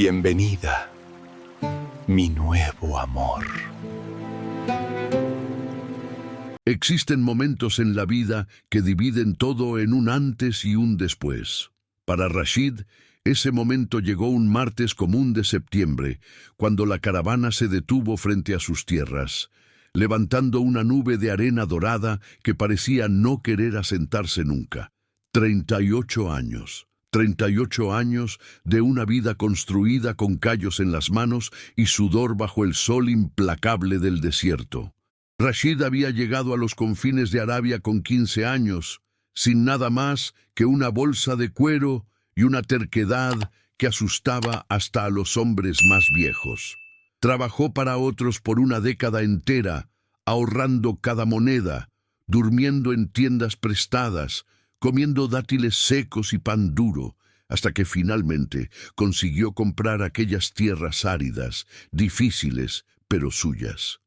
Bienvenida, mi nuevo amor. Existen momentos en la vida que dividen todo en un antes y un después. Para Rashid, ese momento llegó un martes común de septiembre, cuando la caravana se detuvo frente a sus tierras, levantando una nube de arena dorada que parecía no querer asentarse nunca. 38 años. 38 años de una vida construida con callos en las manos y sudor bajo el sol implacable del desierto. Rashid había llegado a los confines de Arabia con 15 años, sin nada más que una bolsa de cuero y una terquedad que asustaba hasta a los hombres más viejos. Trabajó para otros por una década entera, ahorrando cada moneda, durmiendo en tiendas prestadas, comiendo dátiles secos y pan duro, hasta que finalmente consiguió comprar aquellas tierras áridas, difíciles, pero suyas.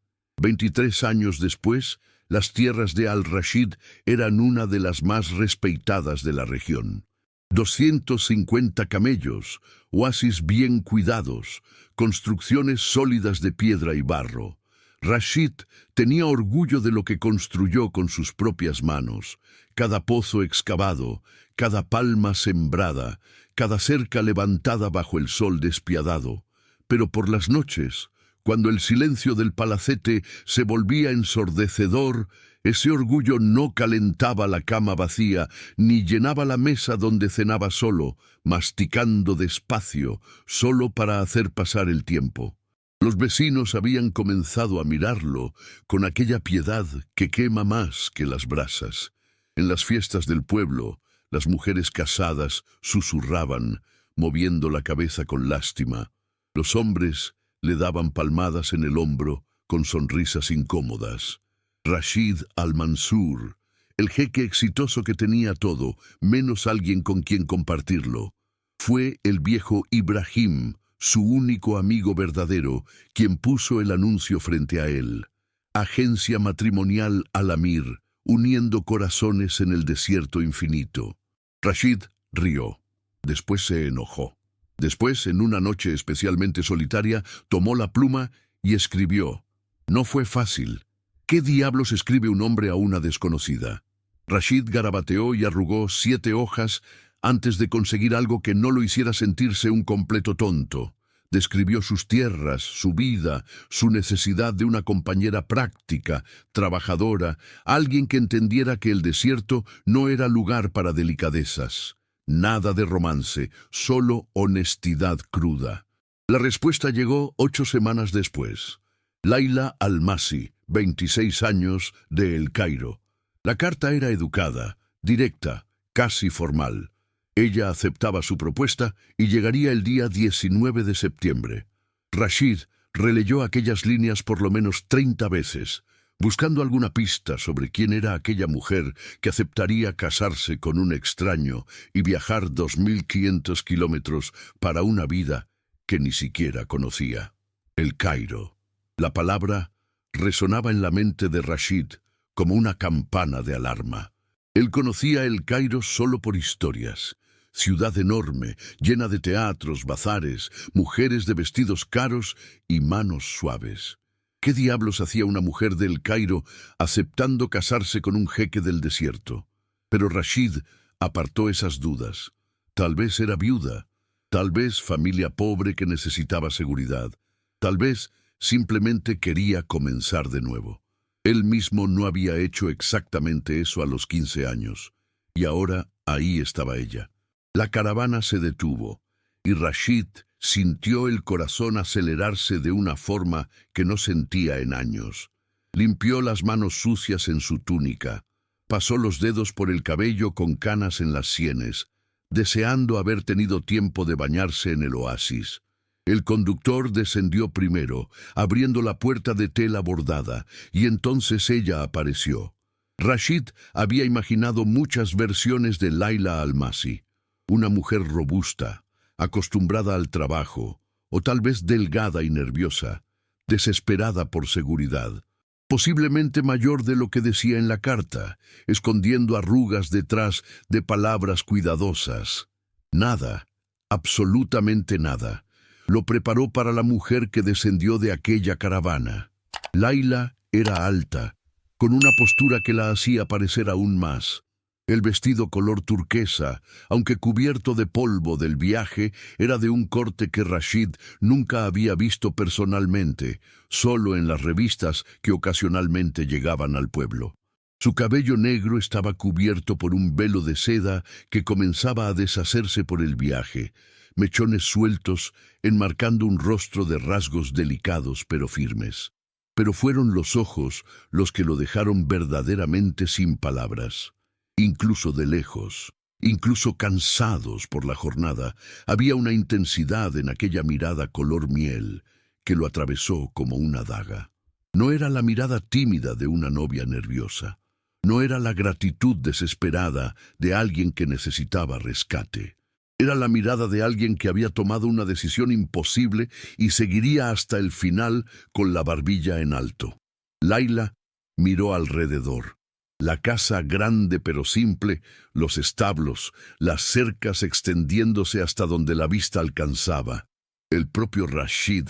23 años después, las tierras de Al-Rashid eran una de las más respetadas de la región. 250 camellos, oasis bien cuidados, construcciones sólidas de piedra y barro. Rashid tenía orgullo de lo que construyó con sus propias manos. Cada pozo excavado, cada palma sembrada, cada cerca levantada bajo el sol despiadado. Pero por las noches, cuando el silencio del palacete se volvía ensordecedor, ese orgullo no calentaba la cama vacía, ni llenaba la mesa donde cenaba solo, masticando despacio, solo para hacer pasar el tiempo. Los vecinos habían comenzado a mirarlo con aquella piedad que quema más que las brasas. En las fiestas del pueblo, las mujeres casadas susurraban, moviendo la cabeza con lástima. Los hombres le daban palmadas en el hombro con sonrisas incómodas. Rashid Al-Mansur, el jeque exitoso que tenía todo, menos alguien con quien compartirlo, fue el viejo Ibrahim, su único amigo verdadero, quien puso el anuncio frente a él. Agencia matrimonial Al-Amir, uniendo corazones en el desierto infinito. Rashid rió. Después se enojó. Después, en una noche especialmente solitaria, tomó la pluma y escribió. No fue fácil. ¿Qué diablos escribe un hombre a una desconocida? Rashid garabateó y arrugó 7 hojas antes de conseguir algo que no lo hiciera sentirse un completo tonto. Describió sus tierras, su vida, su necesidad de una compañera práctica, trabajadora, alguien que entendiera que el desierto no era lugar para delicadezas. Nada de romance, solo honestidad cruda. La respuesta llegó 8 semanas después. Laila Almasi, 26 años, de El Cairo. La carta era educada, directa, casi formal. Ella aceptaba su propuesta y llegaría el día 19 de septiembre. Rashid releyó aquellas líneas por lo menos 30 veces, buscando alguna pista sobre quién era aquella mujer que aceptaría casarse con un extraño y viajar 2500 kilómetros para una vida que ni siquiera conocía. El Cairo. La palabra resonaba en la mente de Rashid como una campana de alarma. Él conocía El Cairo solo por historias. Ciudad enorme, llena de teatros, bazares, mujeres de vestidos caros y manos suaves. ¿Qué diablos hacía una mujer de El Cairo aceptando casarse con un jeque del desierto? Pero Rashid apartó esas dudas. Tal vez era viuda, tal vez familia pobre que necesitaba seguridad, tal vez simplemente quería comenzar de nuevo. Él mismo no había hecho exactamente eso a los 15 años, y ahora ahí estaba ella. La caravana se detuvo, y Rashid sintió el corazón acelerarse de una forma que no sentía en años. Limpió las manos sucias en su túnica, pasó los dedos por el cabello con canas en las sienes, deseando haber tenido tiempo de bañarse en el oasis. El conductor descendió primero, abriendo la puerta de tela bordada, y entonces ella apareció. Rashid había imaginado muchas versiones de Laila Almasi, una mujer robusta, acostumbrada al trabajo, o tal vez delgada y nerviosa, desesperada por seguridad, posiblemente mayor de lo que decía en la carta, escondiendo arrugas detrás de palabras cuidadosas. Nada, absolutamente nada. Lo preparó para la mujer que descendió de aquella caravana. Laila era alta, con una postura que la hacía parecer aún más. El vestido color turquesa, aunque cubierto de polvo del viaje, era de un corte que Rashid nunca había visto personalmente, solo en las revistas que ocasionalmente llegaban al pueblo. Su cabello negro estaba cubierto por un velo de seda que comenzaba a deshacerse por el viaje, mechones sueltos enmarcando un rostro de rasgos delicados pero firmes. Pero fueron los ojos los que lo dejaron verdaderamente sin palabras. Incluso de lejos, incluso cansados por la jornada, había una intensidad en aquella mirada color miel que lo atravesó como una daga. No era la mirada tímida de una novia nerviosa. No era la gratitud desesperada de alguien que necesitaba rescate. Era la mirada de alguien que había tomado una decisión imposible y seguiría hasta el final con la barbilla en alto. Laila miró alrededor. La casa grande pero simple, los establos, las cercas extendiéndose hasta donde la vista alcanzaba. El propio Rashid,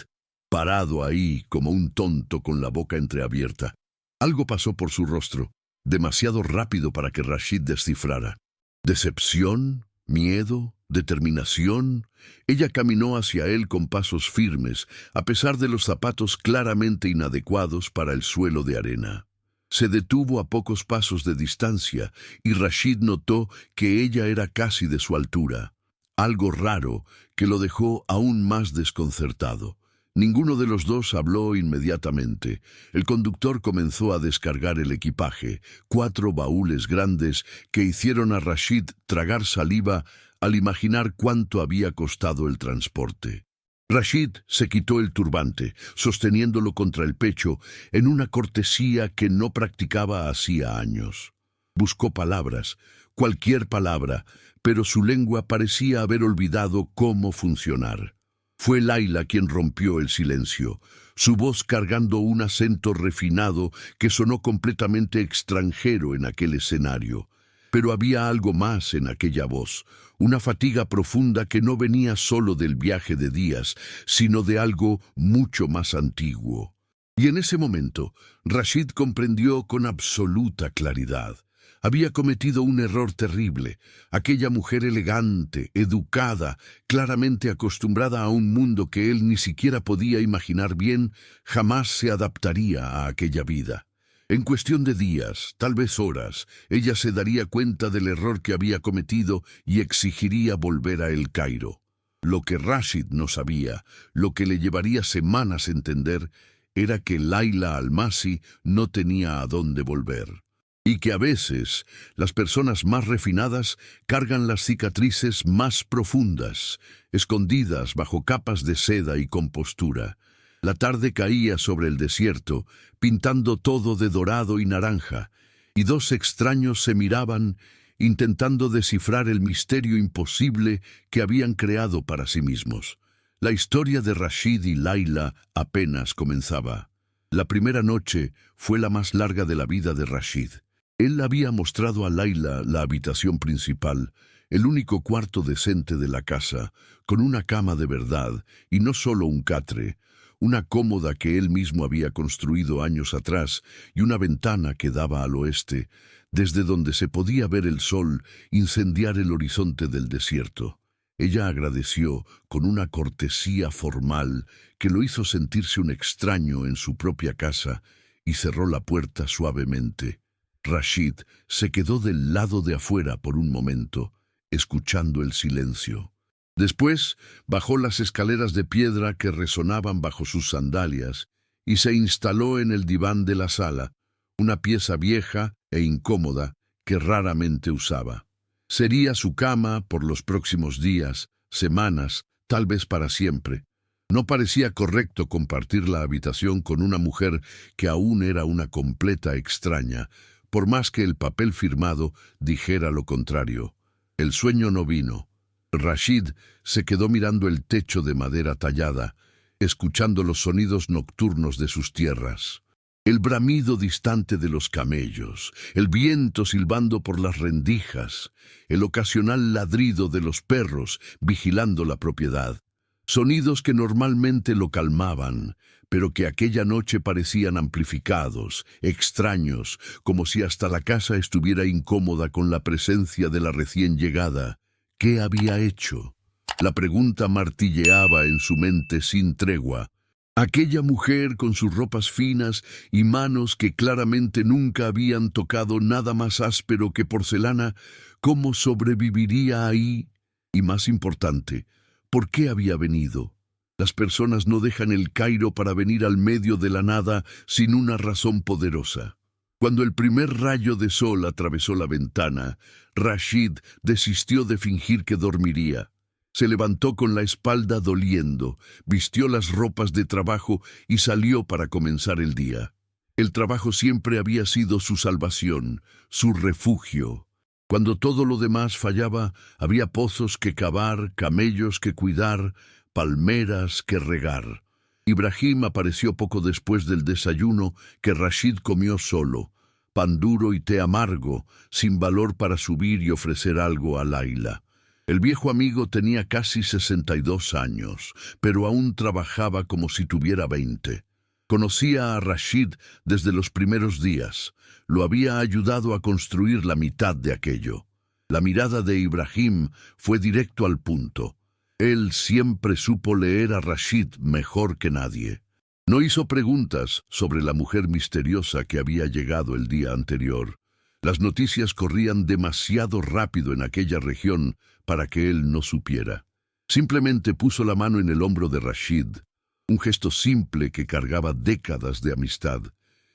parado ahí como un tonto con la boca entreabierta. Algo pasó por su rostro, demasiado rápido para que Rashid descifrara. ¿Decepción? ¿Miedo? ¿Determinación? Ella caminó hacia él con pasos firmes, a pesar de los zapatos claramente inadecuados para el suelo de arena. Se detuvo a pocos pasos de distancia y Rashid notó que ella era casi de su altura, algo raro que lo dejó aún más desconcertado. Ninguno de los dos habló inmediatamente. El conductor comenzó a descargar el equipaje, 4 baúles grandes que hicieron a Rashid tragar saliva al imaginar cuánto había costado el transporte. Rashid se quitó el turbante, sosteniéndolo contra el pecho, en una cortesía que no practicaba hacía años. Buscó palabras, cualquier palabra, pero su lengua parecía haber olvidado cómo funcionar. Fue Laila quien rompió el silencio, su voz cargando un acento refinado que sonó completamente extranjero en aquel escenario. Pero había algo más en aquella voz, una fatiga profunda que no venía solo del viaje de días, sino de algo mucho más antiguo. Y en ese momento, Rashid comprendió con absoluta claridad. Había cometido un error terrible. Aquella mujer elegante, educada, claramente acostumbrada a un mundo que él ni siquiera podía imaginar bien, jamás se adaptaría a aquella vida. En cuestión de días, tal vez horas, ella se daría cuenta del error que había cometido y exigiría volver a El Cairo. Lo que Rashid no sabía, lo que le llevaría semanas entender, era que Laila Almasi no tenía a dónde volver. Y que a veces las personas más refinadas cargan las cicatrices más profundas, escondidas bajo capas de seda y compostura. La tarde caía sobre el desierto, pintando todo de dorado y naranja, y 2 extraños se miraban, intentando descifrar el misterio imposible que habían creado para sí mismos. La historia de Rashid y Laila apenas comenzaba. La primera noche fue la más larga de la vida de Rashid. Él había mostrado a Laila la habitación principal, el único cuarto decente de la casa, con una cama de verdad, y no solo un catre, una cómoda que él mismo había construido años atrás y una ventana que daba al oeste, desde donde se podía ver el sol incendiar el horizonte del desierto. Ella agradeció con una cortesía formal que lo hizo sentirse un extraño en su propia casa y cerró la puerta suavemente. Rashid se quedó del lado de afuera por un momento, escuchando el silencio. Después bajó las escaleras de piedra que resonaban bajo sus sandalias y se instaló en el diván de la sala, una pieza vieja e incómoda que raramente usaba. Sería su cama por los próximos días, semanas, tal vez para siempre. No parecía correcto compartir la habitación con una mujer que aún era una completa extraña, por más que el papel firmado dijera lo contrario. El sueño no vino. Rashid se quedó mirando el techo de madera tallada, escuchando los sonidos nocturnos de sus tierras. El bramido distante de los camellos, el viento silbando por las rendijas, el ocasional ladrido de los perros vigilando la propiedad. Sonidos que normalmente lo calmaban, pero que aquella noche parecían amplificados, extraños, como si hasta la casa estuviera incómoda con la presencia de la recién llegada. ¿Qué había hecho? La pregunta martilleaba en su mente sin tregua. Aquella mujer con sus ropas finas y manos que claramente nunca habían tocado nada más áspero que porcelana, ¿cómo sobreviviría ahí? Y más importante, ¿por qué había venido? Las personas no dejan el Cairo para venir al medio de la nada sin una razón poderosa. Cuando el primer rayo de sol atravesó la ventana, Rashid desistió de fingir que dormiría. Se levantó con la espalda doliendo, vistió las ropas de trabajo y salió para comenzar el día. El trabajo siempre había sido su salvación, su refugio. Cuando todo lo demás fallaba, había pozos que cavar, camellos que cuidar, palmeras que regar. Ibrahim apareció poco después del desayuno que Rashid comió solo, pan duro y té amargo, sin valor para subir y ofrecer algo a Laila. El viejo amigo tenía casi 62 años, pero aún trabajaba como si tuviera 20. Conocía a Rashid desde los primeros días. Lo había ayudado a construir la mitad de aquello. La mirada de Ibrahim fue directo al punto. Él siempre supo leer a Rashid mejor que nadie. No hizo preguntas sobre la mujer misteriosa que había llegado el día anterior. Las noticias corrían demasiado rápido en aquella región para que él no supiera. Simplemente puso la mano en el hombro de Rashid, un gesto simple que cargaba décadas de amistad,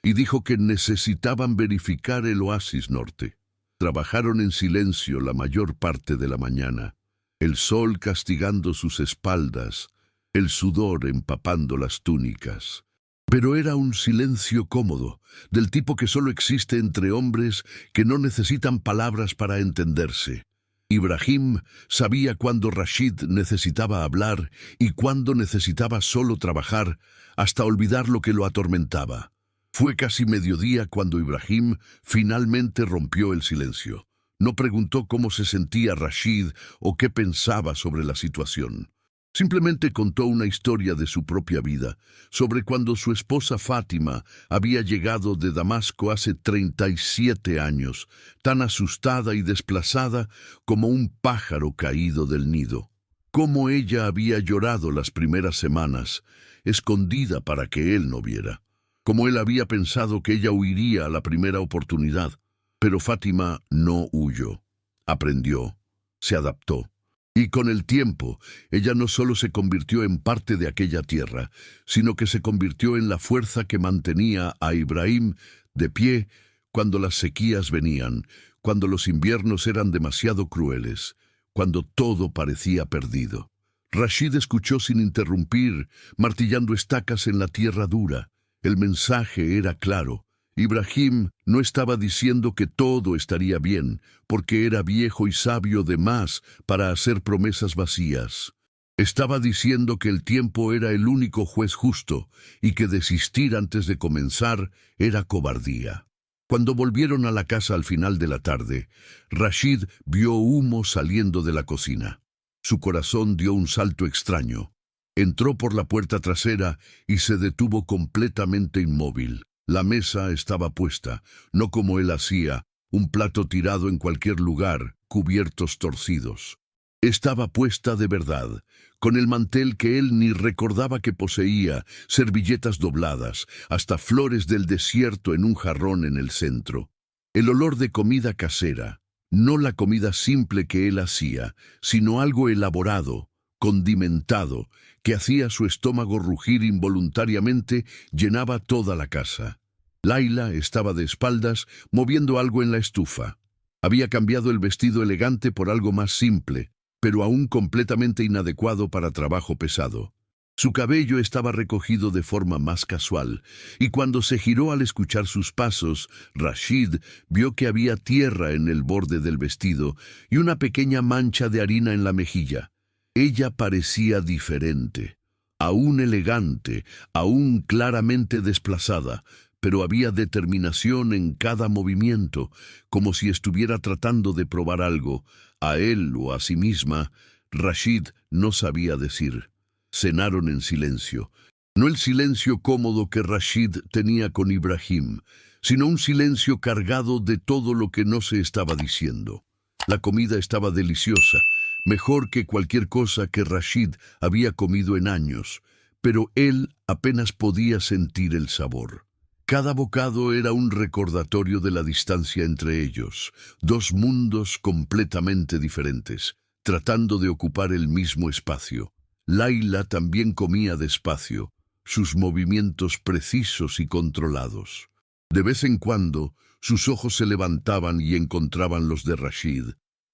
y dijo que necesitaban verificar el oasis norte. Trabajaron en silencio la mayor parte de la mañana, el sol castigando sus espaldas, el sudor empapando las túnicas. Pero era un silencio cómodo, del tipo que solo existe entre hombres que no necesitan palabras para entenderse. Ibrahim sabía cuándo Rashid necesitaba hablar y cuándo necesitaba solo trabajar, hasta olvidar lo que lo atormentaba. Fue casi mediodía cuando Ibrahim finalmente rompió el silencio. No preguntó cómo se sentía Rashid o qué pensaba sobre la situación. Simplemente contó una historia de su propia vida, sobre cuando su esposa Fátima había llegado de Damasco hace 37 años, tan asustada y desplazada como un pájaro caído del nido. Cómo ella había llorado las primeras semanas, escondida para que él no viera. Cómo él había pensado que ella huiría a la primera oportunidad. Pero Fátima no huyó. Aprendió, se adaptó. Y con el tiempo, ella no solo se convirtió en parte de aquella tierra, sino que se convirtió en la fuerza que mantenía a Ibrahim de pie cuando las sequías venían, cuando los inviernos eran demasiado crueles, cuando todo parecía perdido. Rashid escuchó sin interrumpir, martillando estacas en la tierra dura. El mensaje era claro. Ibrahim no estaba diciendo que todo estaría bien, porque era viejo y sabio de más para hacer promesas vacías. Estaba diciendo que el tiempo era el único juez justo y que desistir antes de comenzar era cobardía. Cuando volvieron a la casa al final de la tarde, Rashid vio humo saliendo de la cocina. Su corazón dio un salto extraño. Entró por la puerta trasera y se detuvo completamente inmóvil. La mesa estaba puesta, no como él hacía, un plato tirado en cualquier lugar, cubiertos torcidos. Estaba puesta de verdad, con el mantel que él ni recordaba que poseía, servilletas dobladas, hasta flores del desierto en un jarrón en el centro. El olor de comida casera, no la comida simple que él hacía, sino algo elaborado, condimentado, que hacía su estómago rugir involuntariamente, llenaba toda la casa. Laila estaba de espaldas, moviendo algo en la estufa. Había cambiado el vestido elegante por algo más simple, pero aún completamente inadecuado para trabajo pesado. Su cabello estaba recogido de forma más casual, y cuando se giró al escuchar sus pasos, Rashid vio que había tierra en el borde del vestido y una pequeña mancha de harina en la mejilla. Ella parecía diferente, aún elegante, aún claramente desplazada, pero había determinación en cada movimiento, como si estuviera tratando de probar algo, a él o a sí misma. Rashid no sabía decir. cenaron en silencio. No el silencio cómodo que Rashid tenía con Ibrahim, sino un silencio cargado de todo lo que no se estaba diciendo. La comida estaba deliciosa, mejor que cualquier cosa que Rashid había comido en años, pero él apenas podía sentir el sabor. Cada bocado era un recordatorio de la distancia entre ellos, dos mundos completamente diferentes, tratando de ocupar el mismo espacio. Layla también comía despacio, sus movimientos precisos y controlados. De vez en cuando, sus ojos se levantaban y encontraban los de Rashid,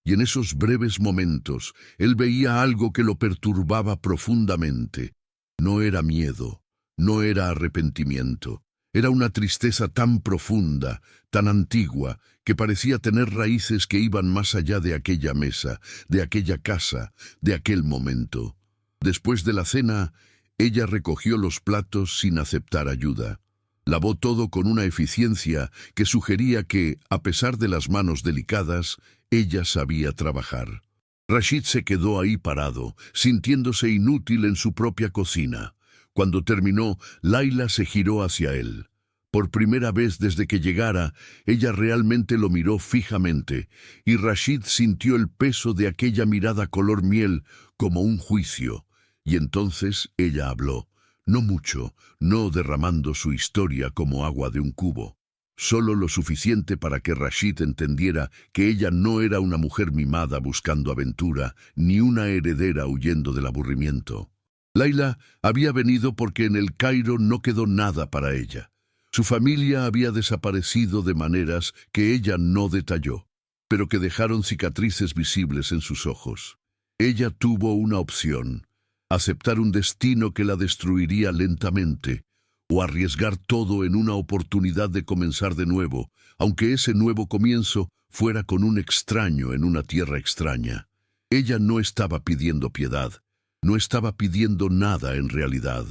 y en esos breves momentos él veía algo que lo perturbaba profundamente. No era miedo, no era arrepentimiento. Era una tristeza tan profunda, tan antigua, que parecía tener raíces que iban más allá de aquella mesa, de aquella casa, de aquel momento. Después de la cena, ella recogió los platos sin aceptar ayuda. Lavó todo con una eficiencia que sugería que, a pesar de las manos delicadas, ella sabía trabajar. Rashid se quedó ahí parado, sintiéndose inútil en su propia cocina. Cuando terminó, Layla se giró hacia él. Por primera vez desde que llegara, ella realmente lo miró fijamente, y Rashid sintió el peso de aquella mirada color miel como un juicio. Y entonces ella habló, no mucho, no derramando su historia como agua de un cubo. Solo lo suficiente para que Rashid entendiera que ella no era una mujer mimada buscando aventura, ni una heredera huyendo del aburrimiento. Layla había venido porque en el Cairo no quedó nada para ella. Su familia había desaparecido de maneras que ella no detalló, pero que dejaron cicatrices visibles en sus ojos. Ella tuvo una opción: aceptar un destino que la destruiría lentamente, o arriesgar todo en una oportunidad de comenzar de nuevo, aunque ese nuevo comienzo fuera con un extraño en una tierra extraña. Ella no estaba pidiendo piedad, no estaba pidiendo nada en realidad,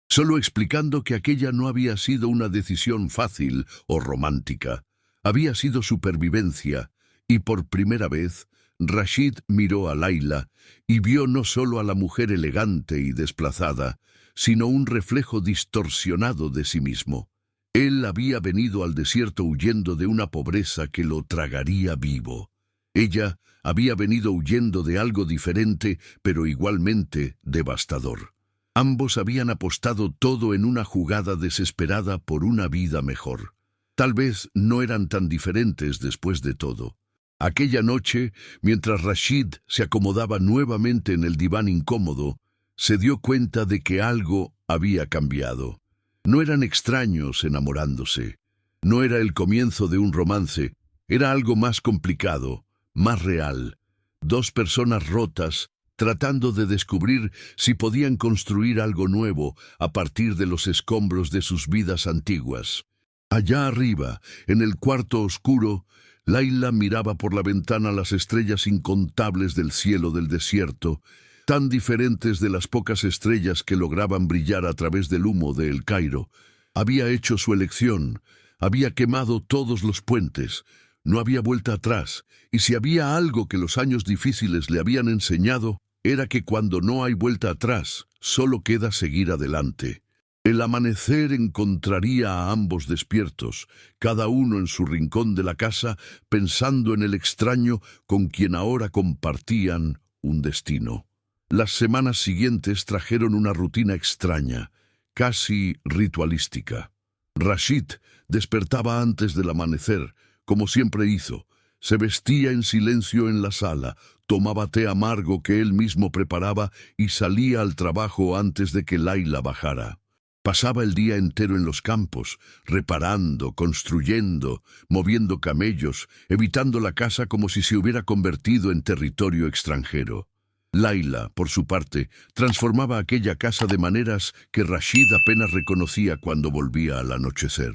solo explicando que aquella no había sido una decisión fácil o romántica, había sido supervivencia, y por primera vez Rashid miró a Layla y vio no solo a la mujer elegante y desplazada, sino un reflejo distorsionado de sí mismo. Él había venido al desierto huyendo de una pobreza que lo tragaría vivo. Ella había venido huyendo de algo diferente, pero igualmente devastador. Ambos habían apostado todo en una jugada desesperada por una vida mejor. Tal vez no eran tan diferentes después de todo. Aquella noche, mientras Rashid se acomodaba nuevamente en el diván incómodo, se dio cuenta de que algo había cambiado. No eran extraños enamorándose. No era el comienzo de un romance. Era algo más complicado, más real. Dos personas rotas, tratando de descubrir si podían construir algo nuevo a partir de los escombros de sus vidas antiguas. Allá arriba, en el cuarto oscuro, Layla miraba por la ventana las estrellas incontables del cielo del desierto, tan diferentes de las pocas estrellas que lograban brillar a través del humo de El Cairo. Había hecho su elección, había quemado todos los puentes, no había vuelta atrás, y si había algo que los años difíciles le habían enseñado, era que cuando no hay vuelta atrás, solo queda seguir adelante. El amanecer encontraría a ambos despiertos, cada uno en su rincón de la casa, pensando en el extraño con quien ahora compartían un destino. Las semanas siguientes trajeron una rutina extraña, casi ritualística. Rashid despertaba antes del amanecer, como siempre hizo. Se vestía en silencio en la sala, tomaba té amargo que él mismo preparaba y salía al trabajo antes de que Layla bajara. Pasaba el día entero en los campos, reparando, construyendo, moviendo camellos, evitando la casa como si se hubiera convertido en territorio extranjero. Layla, por su parte, transformaba aquella casa de maneras que Rashid apenas reconocía cuando volvía al anochecer.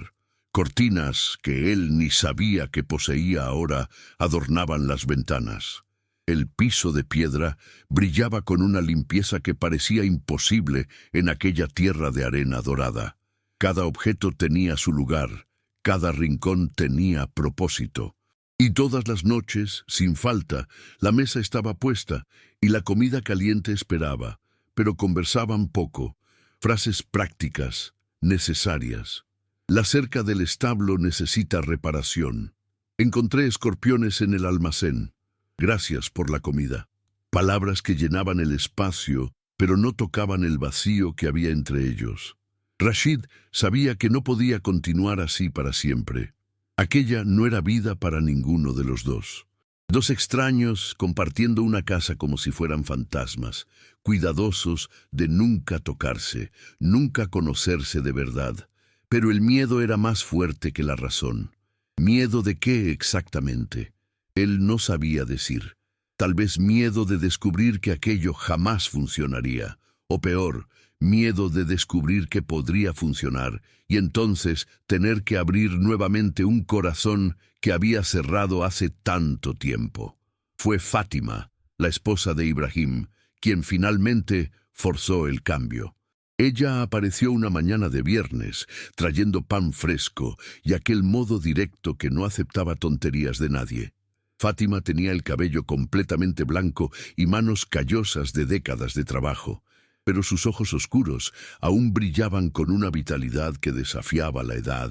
Cortinas que él ni sabía que poseía ahora adornaban las ventanas. El piso de piedra brillaba con una limpieza que parecía imposible en aquella tierra de arena dorada. Cada objeto tenía su lugar, cada rincón tenía propósito. Y todas las noches, sin falta, la mesa estaba puesta y la comida caliente esperaba. pero conversaban poco. Frases prácticas, necesarias. La cerca del establo necesita reparación. Encontré escorpiones en el almacén. Gracias por la comida. Palabras que llenaban el espacio, pero no tocaban el vacío que había entre ellos. Rashid sabía que no podía continuar así para siempre. Aquella no era vida para ninguno de los dos. Dos extraños compartiendo una casa como si fueran fantasmas, cuidadosos de nunca tocarse, nunca conocerse de verdad. Pero el miedo era más fuerte que la razón. ¿Miedo de qué exactamente? Él no sabía decir. Tal vez miedo de descubrir que aquello jamás funcionaría. O peor, miedo de descubrir que podría funcionar y entonces tener que abrir nuevamente un corazón que había cerrado hace tanto tiempo. Fue Fátima, la esposa de Ibrahim, quien finalmente forzó el cambio. Ella apareció una mañana de viernes, trayendo pan fresco y aquel modo directo que no aceptaba tonterías de nadie. Fátima tenía el cabello completamente blanco y manos callosas de décadas de trabajo, pero sus ojos oscuros aún brillaban con una vitalidad que desafiaba la edad.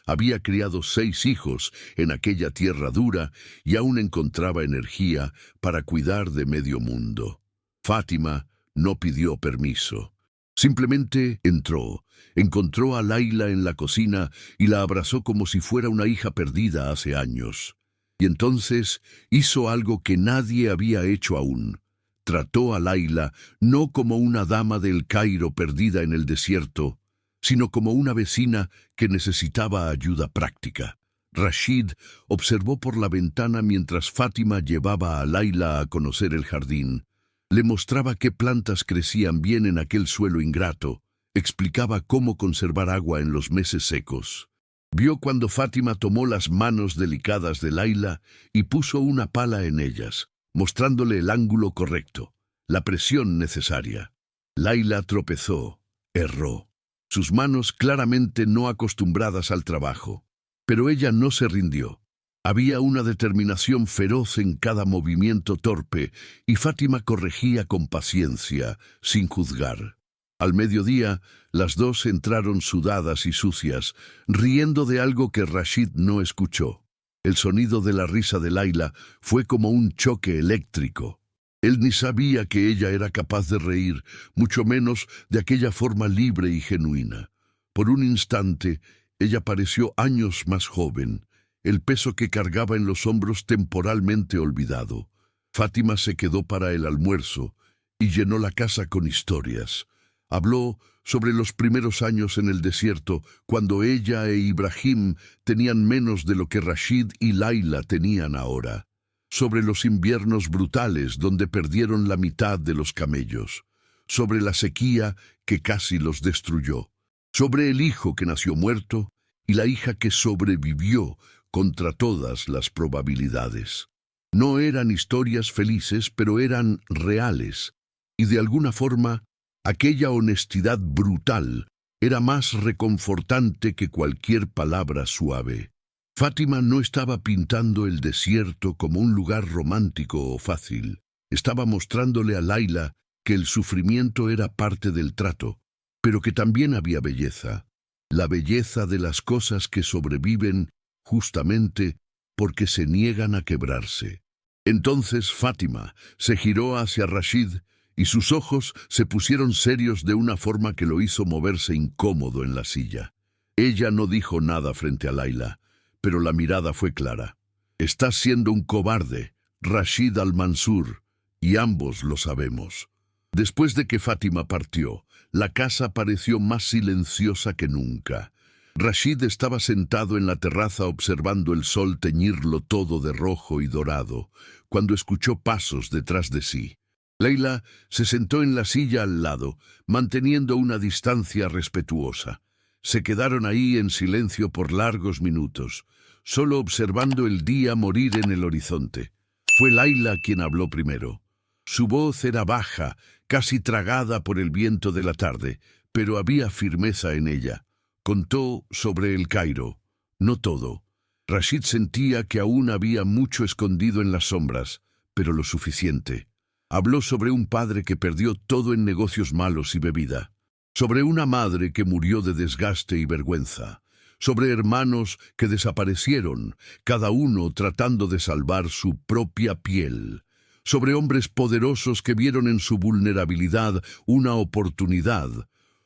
Había criado 6 hijos en aquella tierra dura y aún encontraba energía para cuidar de medio mundo. Fátima no pidió permiso. Simplemente entró, encontró a Laila en la cocina y la abrazó como si fuera una hija perdida hace años. Y entonces hizo algo que nadie había hecho aún. Trató a Laila no como una dama del Cairo perdida en el desierto, sino como una vecina que necesitaba ayuda práctica. Rashid observó por la ventana mientras Fátima llevaba a Laila a conocer el jardín. Le mostraba qué plantas crecían bien en aquel suelo ingrato, explicaba cómo conservar agua en los meses secos. Vio cuando Fátima tomó las manos delicadas de Laila y puso una pala en ellas, mostrándole el ángulo correcto, la presión necesaria. Laila tropezó, erró. Sus manos claramente no acostumbradas al trabajo. Pero ella no se rindió. Había una determinación feroz en cada movimiento torpe y Fátima corregía con paciencia, sin juzgar. Al mediodía, las dos entraron sudadas y sucias, riendo de algo que Rashid no escuchó. El sonido de la risa de Laila fue como un choque eléctrico. Él ni sabía que ella era capaz de reír, mucho menos de aquella forma libre y genuina. Por un instante, ella pareció años más joven, el peso que cargaba en los hombros temporalmente olvidado. Fátima se quedó para el almuerzo y llenó la casa con historias. Habló sobre los primeros años en el desierto, cuando ella e Ibrahim tenían menos de lo que Rashid y Laila tenían ahora. Sobre los inviernos brutales donde perdieron la mitad de los camellos. Sobre la sequía que casi los destruyó. Sobre el hijo que nació muerto y la hija que sobrevivió contra todas las probabilidades. No eran historias felices, pero eran reales, y de alguna forma, aquella honestidad brutal era más reconfortante que cualquier palabra suave. Fátima no estaba pintando el desierto como un lugar romántico o fácil. Estaba mostrándole a Laila que el sufrimiento era parte del trato, pero que también había belleza. La belleza de las cosas que sobreviven justamente porque se niegan a quebrarse. Entonces Fátima se giró hacia Rashid y sus ojos se pusieron serios de una forma que lo hizo moverse incómodo en la silla. Ella no dijo nada frente a Laila, pero la mirada fue clara. Estás siendo un cobarde, Rashid al-Mansur, y ambos lo sabemos. Después de que Fátima partió, la casa pareció más silenciosa que nunca. Rashid estaba sentado en la terraza observando el sol teñirlo todo de rojo y dorado, cuando escuchó pasos detrás de sí. Laila se sentó en la silla al lado, manteniendo una distancia respetuosa. Se quedaron ahí en silencio por largos minutos, solo observando el día morir en el horizonte. Fue Laila quien habló primero. Su voz era baja, casi tragada por el viento de la tarde, pero había firmeza en ella. Contó sobre el Cairo. No todo. Rashid sentía que aún había mucho escondido en las sombras, pero lo suficiente. Habló sobre un padre que perdió todo en negocios malos y bebida, sobre una madre que murió de desgaste y vergüenza, sobre hermanos que desaparecieron, cada uno tratando de salvar su propia piel, sobre hombres poderosos que vieron en su vulnerabilidad una oportunidad,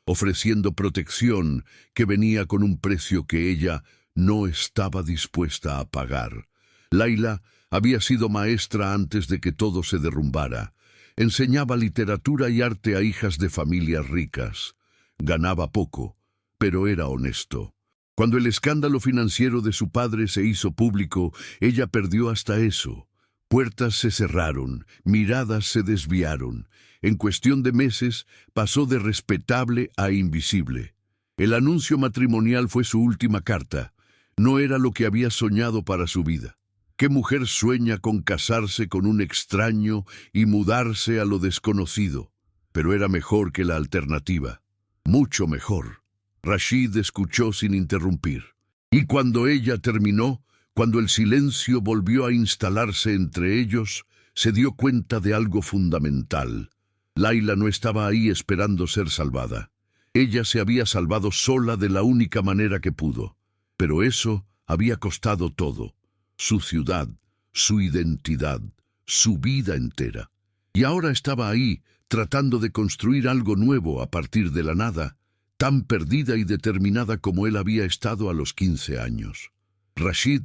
ofreciendo protección que venía con un precio que ella no estaba dispuesta a pagar. Layla había sido maestra antes de que todo se derrumbara. Enseñaba literatura y arte a hijas de familias ricas. Ganaba poco, pero era honesto. Cuando el escándalo financiero de su padre se hizo público, ella perdió hasta eso. Puertas se cerraron, miradas se desviaron. En cuestión de meses, pasó de respetable a invisible. El anuncio matrimonial fue su última carta. No era lo que había soñado para su vida. ¿Qué mujer sueña con casarse con un extraño y mudarse a lo desconocido? Pero era mejor que la alternativa. Mucho mejor. Rashid escuchó sin interrumpir. Y cuando ella terminó, cuando el silencio volvió a instalarse entre ellos, se dio cuenta de algo fundamental. Layla no estaba ahí esperando ser salvada. Ella se había salvado sola de la única manera que pudo. Pero eso había costado todo. Su ciudad, su identidad, su vida entera. Y ahora estaba ahí, tratando de construir algo nuevo a partir de la nada, tan perdida y determinada como él había estado a los 15 años. Rashid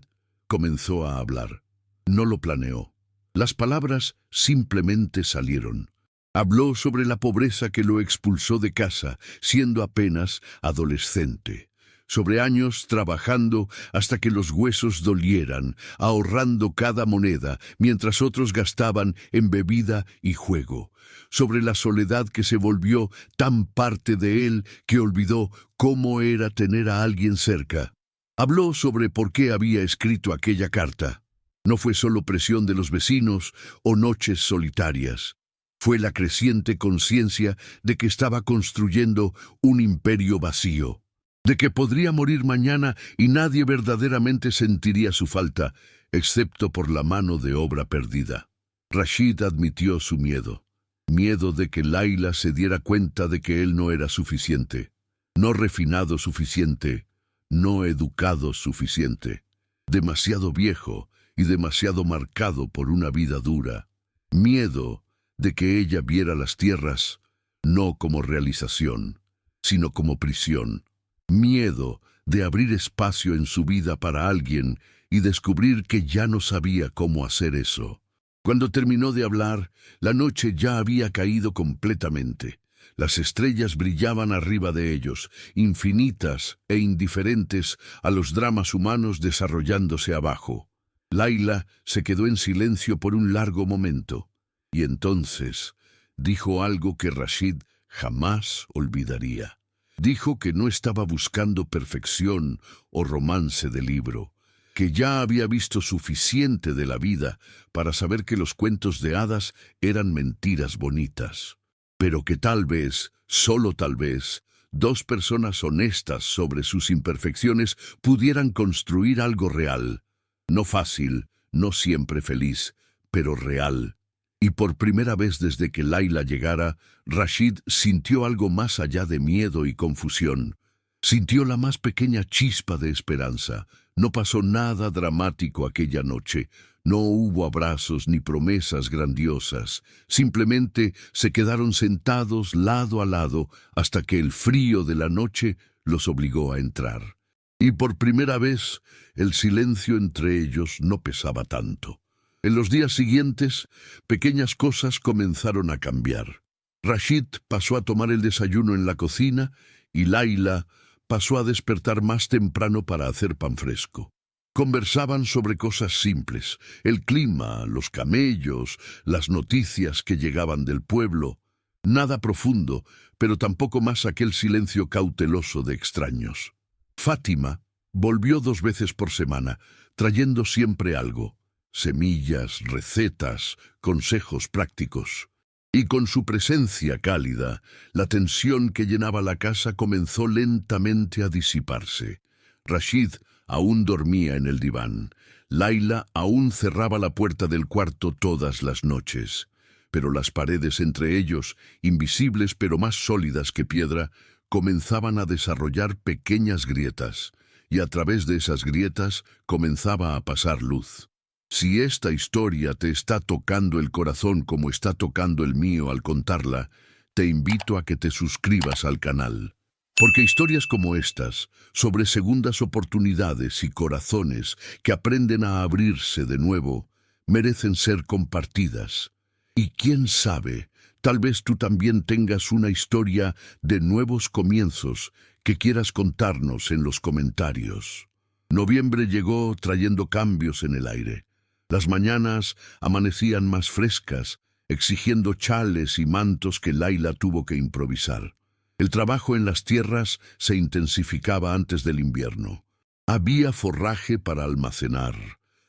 comenzó a hablar. No lo planeó. Las palabras simplemente salieron. Habló sobre la pobreza que lo expulsó de casa, siendo apenas adolescente. Sobre años trabajando hasta que los huesos dolieran, ahorrando cada moneda, mientras otros gastaban en bebida y juego. Sobre la soledad que se volvió tan parte de él que olvidó cómo era tener a alguien cerca. Habló sobre por qué había escrito aquella carta. No fue solo presión de los vecinos o noches solitarias. Fue la creciente conciencia de que estaba construyendo un imperio vacío, de que podría morir mañana y nadie verdaderamente sentiría su falta, excepto por la mano de obra perdida. Rashid admitió su miedo. Miedo de que Layla se diera cuenta de que él no era suficiente, no refinado suficiente, no educado suficiente, demasiado viejo y demasiado marcado por una vida dura. Miedo de que ella viera las tierras no como realización, sino como prisión. Miedo de abrir espacio en su vida para alguien y descubrir que ya no sabía cómo hacer eso. Cuando terminó de hablar, la noche ya había caído completamente. Las estrellas brillaban arriba de ellos, infinitas e indiferentes a los dramas humanos desarrollándose abajo. Layla se quedó en silencio por un largo momento, y entonces dijo algo que Rashid jamás olvidaría. Dijo que no estaba buscando perfección o romance de libro, que ya había visto suficiente de la vida para saber que los cuentos de hadas eran mentiras bonitas, pero que tal vez, solo tal vez, dos personas honestas sobre sus imperfecciones pudieran construir algo real. No fácil, no siempre feliz, pero real. Y por primera vez desde que Layla llegara, Rashid sintió algo más allá de miedo y confusión. Sintió la más pequeña chispa de esperanza. No pasó nada dramático aquella noche. No hubo abrazos ni promesas grandiosas. Simplemente se quedaron sentados lado a lado hasta que el frío de la noche los obligó a entrar. Y por primera vez, el silencio entre ellos no pesaba tanto. En los días siguientes, pequeñas cosas comenzaron a cambiar. Rashid pasó a tomar el desayuno en la cocina y Layla pasó a despertar más temprano para hacer pan fresco. Conversaban sobre cosas simples, el clima, los camellos, las noticias que llegaban del pueblo. Nada profundo, pero tampoco más aquel silencio cauteloso de extraños. Fátima volvió 2 veces por semana, trayendo siempre algo. Semillas, recetas, consejos prácticos. Y con su presencia cálida, la tensión que llenaba la casa comenzó lentamente a disiparse. Rashid aún dormía en el diván. Layla aún cerraba la puerta del cuarto todas las noches. pero las paredes entre ellos, invisibles pero más sólidas que piedra, comenzaban a desarrollar pequeñas grietas, y a través de esas grietas comenzaba a pasar luz. Si esta historia te está tocando el corazón como está tocando el mío al contarla, te invito a que te suscribas al canal. Porque historias como estas, sobre segundas oportunidades y corazones que aprenden a abrirse de nuevo, merecen ser compartidas. Y quién sabe, tal vez tú también tengas una historia de nuevos comienzos que quieras contarnos en los comentarios. Noviembre llegó trayendo cambios en el aire. Las mañanas amanecían más frescas, exigiendo chales y mantos que Laila tuvo que improvisar. El trabajo en las tierras se intensificaba antes del invierno. Había forraje para almacenar,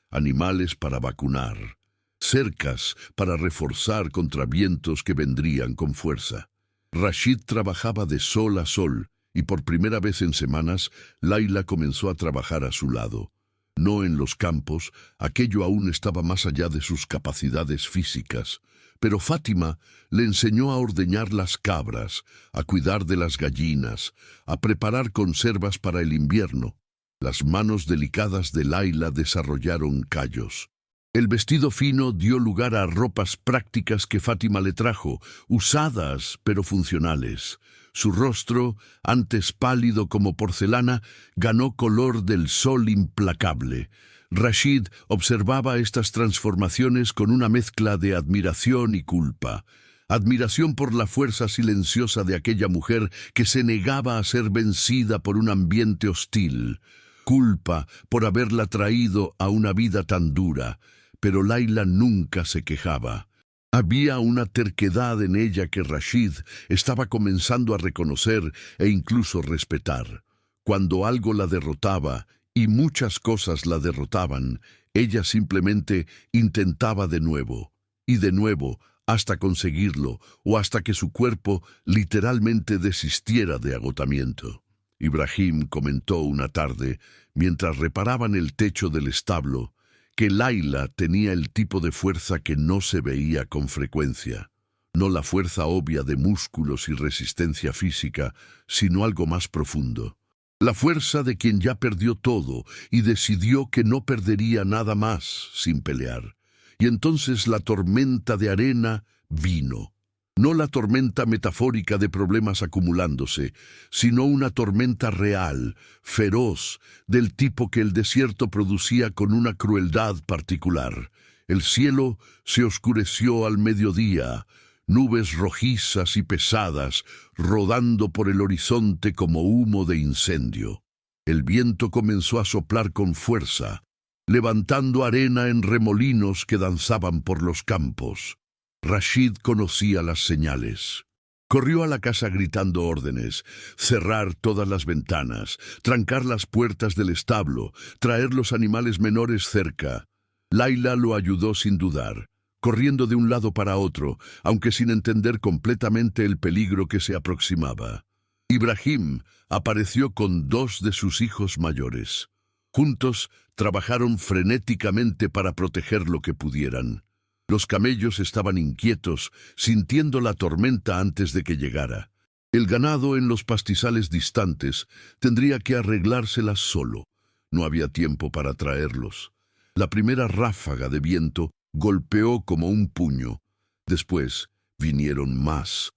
animales para vacunar, cercas para reforzar contra vientos que vendrían con fuerza. Rashid trabajaba de sol a sol, y por primera vez en semanas, Laila comenzó a trabajar a su lado. No en los campos, aquello aún estaba más allá de sus capacidades físicas, pero Fátima le enseñó a ordeñar las cabras, a cuidar de las gallinas, a preparar conservas para el invierno. Las manos delicadas de Laila desarrollaron callos. El vestido fino dio lugar a ropas prácticas que Fátima le trajo, usadas pero funcionales. Su rostro, antes pálido como porcelana, ganó color del sol implacable. Rashid observaba estas transformaciones con una mezcla de admiración y culpa. Admiración por la fuerza silenciosa de aquella mujer que se negaba a ser vencida por un ambiente hostil. Culpa por haberla traído a una vida tan dura. Pero Laila nunca se quejaba. Había una terquedad en ella que Rashid estaba comenzando a reconocer e incluso respetar. Cuando algo la derrotaba, y muchas cosas la derrotaban, ella simplemente intentaba de nuevo, y de nuevo, hasta conseguirlo, o hasta que su cuerpo literalmente desistiera de agotamiento. Ibrahim comentó una tarde, mientras reparaban el techo del establo, que Laila tenía el tipo de fuerza que no se veía con frecuencia. No la fuerza obvia de músculos y resistencia física, sino algo más profundo. La fuerza de quien ya perdió todo y decidió que no perdería nada más sin pelear. Y entonces la tormenta de arena vino. No la tormenta metafórica de problemas acumulándose, sino una tormenta real, feroz, del tipo que el desierto producía con una crueldad particular. El cielo se oscureció al mediodía, nubes rojizas y pesadas rodando por el horizonte como humo de incendio. El viento comenzó a soplar con fuerza, levantando arena en remolinos que danzaban por los campos. Rashid conocía las señales. Corrió a la casa gritando órdenes: cerrar todas las ventanas, trancar las puertas del establo, traer los animales menores cerca. Laila lo ayudó sin dudar, corriendo de un lado para otro, aunque sin entender completamente el peligro que se aproximaba. Ibrahim apareció con 2 de sus hijos mayores. Juntos trabajaron frenéticamente para proteger lo que pudieran. Los camellos estaban inquietos, sintiendo la tormenta antes de que llegara. El ganado en los pastizales distantes tendría que arreglárselas solo. No había tiempo para traerlos. La primera ráfaga de viento golpeó como un puño. Después vinieron más,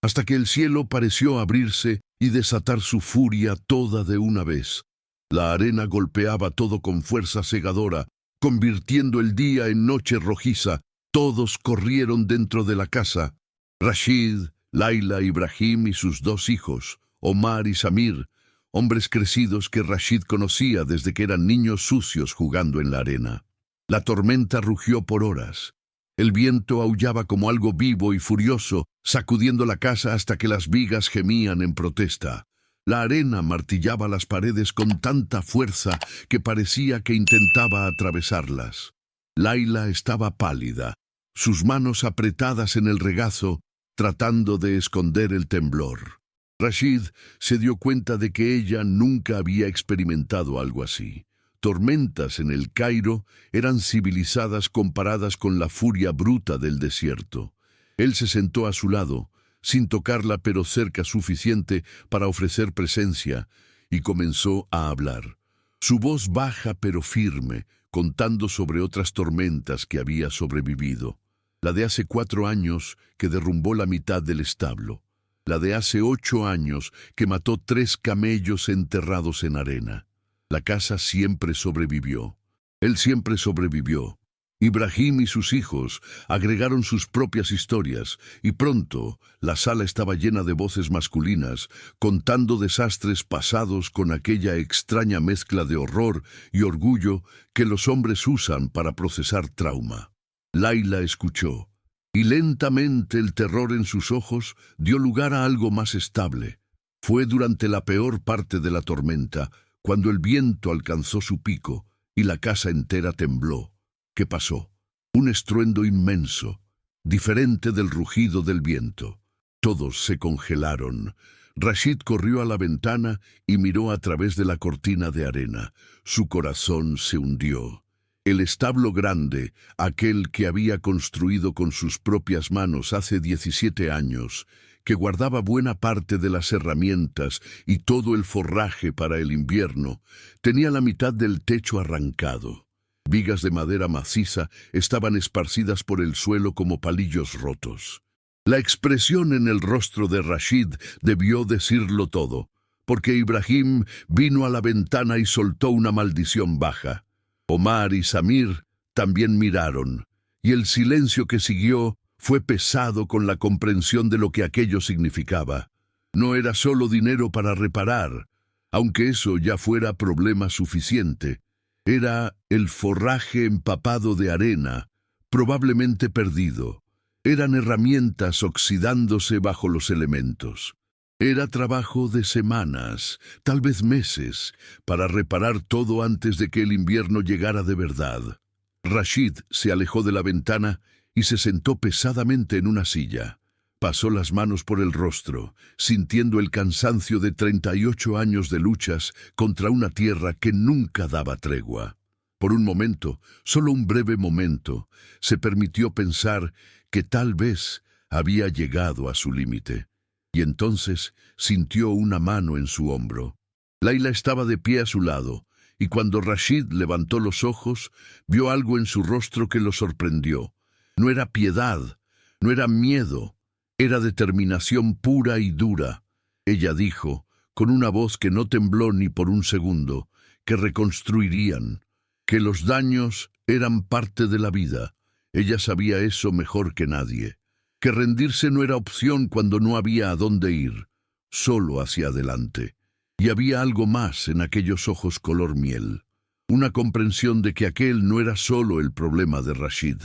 hasta que el cielo pareció abrirse y desatar su furia toda de una vez. La arena golpeaba todo con fuerza cegadora, convirtiendo el día en noche rojiza. Todos corrieron dentro de la casa. Rashid, Laila, Ibrahim y sus 2 hijos, Omar y Samir, hombres crecidos que Rashid conocía desde que eran niños sucios jugando en la arena. La tormenta rugió por horas. El viento aullaba como algo vivo y furioso, sacudiendo la casa hasta que las vigas gemían en protesta. La arena martillaba las paredes con tanta fuerza que parecía que intentaba atravesarlas. Laila estaba pálida, sus manos apretadas en el regazo, tratando de esconder el temblor. Rashid se dio cuenta de que ella nunca había experimentado algo así. tormentas en el Cairo eran civilizadas comparadas con la furia bruta del desierto. Él se sentó a su lado, sin tocarla pero cerca suficiente para ofrecer presencia, y comenzó a hablar. Su voz baja pero firme, contando sobre otras tormentas que había sobrevivido. La de hace 4 años que derrumbó la mitad del establo. La de hace 8 años que mató 3 camellos enterrados en arena. La casa siempre sobrevivió. Él siempre sobrevivió. Ibrahim y sus hijos agregaron sus propias historias y pronto la sala estaba llena de voces masculinas contando desastres pasados con aquella extraña mezcla de horror y orgullo que los hombres usan para procesar trauma. Layla escuchó y lentamente el terror en sus ojos dio lugar a algo más estable. Fue durante la peor parte de la tormenta, cuando el viento alcanzó su pico y la casa entera tembló. ¿Qué pasó? Un estruendo inmenso, diferente del rugido del viento. Todos se congelaron. Rashid corrió a la ventana y miró a través de la cortina de arena. Su corazón se hundió. El establo grande, aquel que había construido con sus propias manos hace 17 años, que guardaba buena parte de las herramientas y todo el forraje para el invierno, tenía la mitad del techo arrancado. Vigas de madera maciza estaban esparcidas por el suelo como palillos rotos. La expresión en el rostro de Rashid debió decirlo todo, porque Ibrahim vino a la ventana y soltó una maldición baja. Omar y Samir también miraron, y el silencio que siguió fue pesado con la comprensión de lo que aquello significaba. No era solo dinero para reparar, aunque eso ya fuera problema suficiente. Era el forraje empapado de arena, probablemente perdido. Eran herramientas oxidándose bajo los elementos. Era trabajo de semanas, tal vez meses, para reparar todo antes de que el invierno llegara de verdad. Rashid se alejó de la ventana y se sentó pesadamente en una silla. Pasó las manos por el rostro, sintiendo el cansancio de 38 años de luchas contra una tierra que nunca daba tregua. Por un momento, solo un breve momento, se permitió pensar que tal vez había llegado a su límite. Y entonces sintió una mano en su hombro. Layla estaba de pie a su lado, y cuando Rashid levantó los ojos, vio algo en su rostro que lo sorprendió. No era piedad, no era miedo, era determinación pura y dura. Ella dijo, con una voz que no tembló ni por un segundo, que reconstruirían, que los daños eran parte de la vida. Ella sabía eso mejor que nadie, que rendirse no era opción cuando no había a dónde ir, solo hacia adelante. Y había algo más en aquellos ojos color miel, una comprensión de que aquel no era solo el problema de Rashid,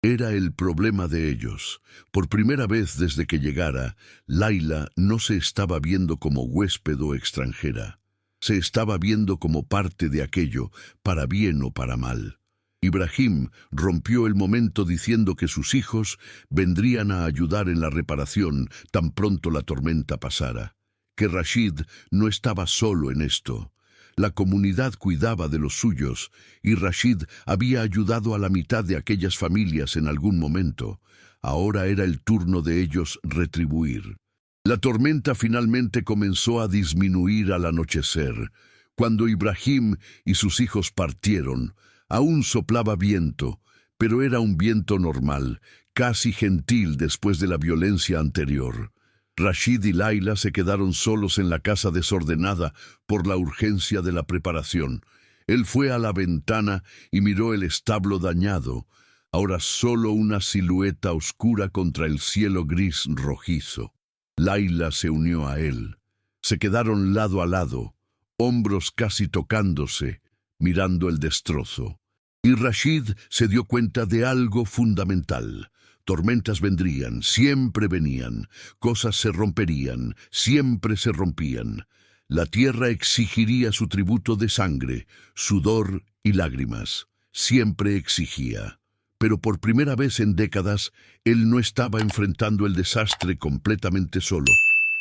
era el problema de ellos. Por primera vez desde que llegara, Layla no se estaba viendo como huésped o extranjera. Se estaba viendo como parte de aquello, para bien o para mal. Ibrahim rompió el momento diciendo que sus hijos vendrían a ayudar en la reparación tan pronto la tormenta pasara. Que Rashid no estaba solo en esto. La comunidad cuidaba de los suyos, y Rashid había ayudado a la mitad de aquellas familias en algún momento. Ahora era el turno de ellos retribuir. La tormenta finalmente comenzó a disminuir al anochecer. Cuando Ibrahim y sus hijos partieron, aún soplaba viento, pero era un viento normal, casi gentil después de la violencia anterior. Rashid y Layla se quedaron solos en la casa desordenada por la urgencia de la preparación. Él fue a la ventana y miró el establo dañado, ahora solo una silueta oscura contra el cielo gris rojizo. Layla se unió a él. Se quedaron lado a lado, hombros casi tocándose, mirando el destrozo. Y Rashid se dio cuenta de algo fundamental. Tormentas vendrían, siempre venían. Cosas se romperían, siempre se rompían. La tierra exigiría su tributo de sangre, sudor y lágrimas. Siempre exigía. Pero por primera vez en décadas, él no estaba enfrentando el desastre completamente solo.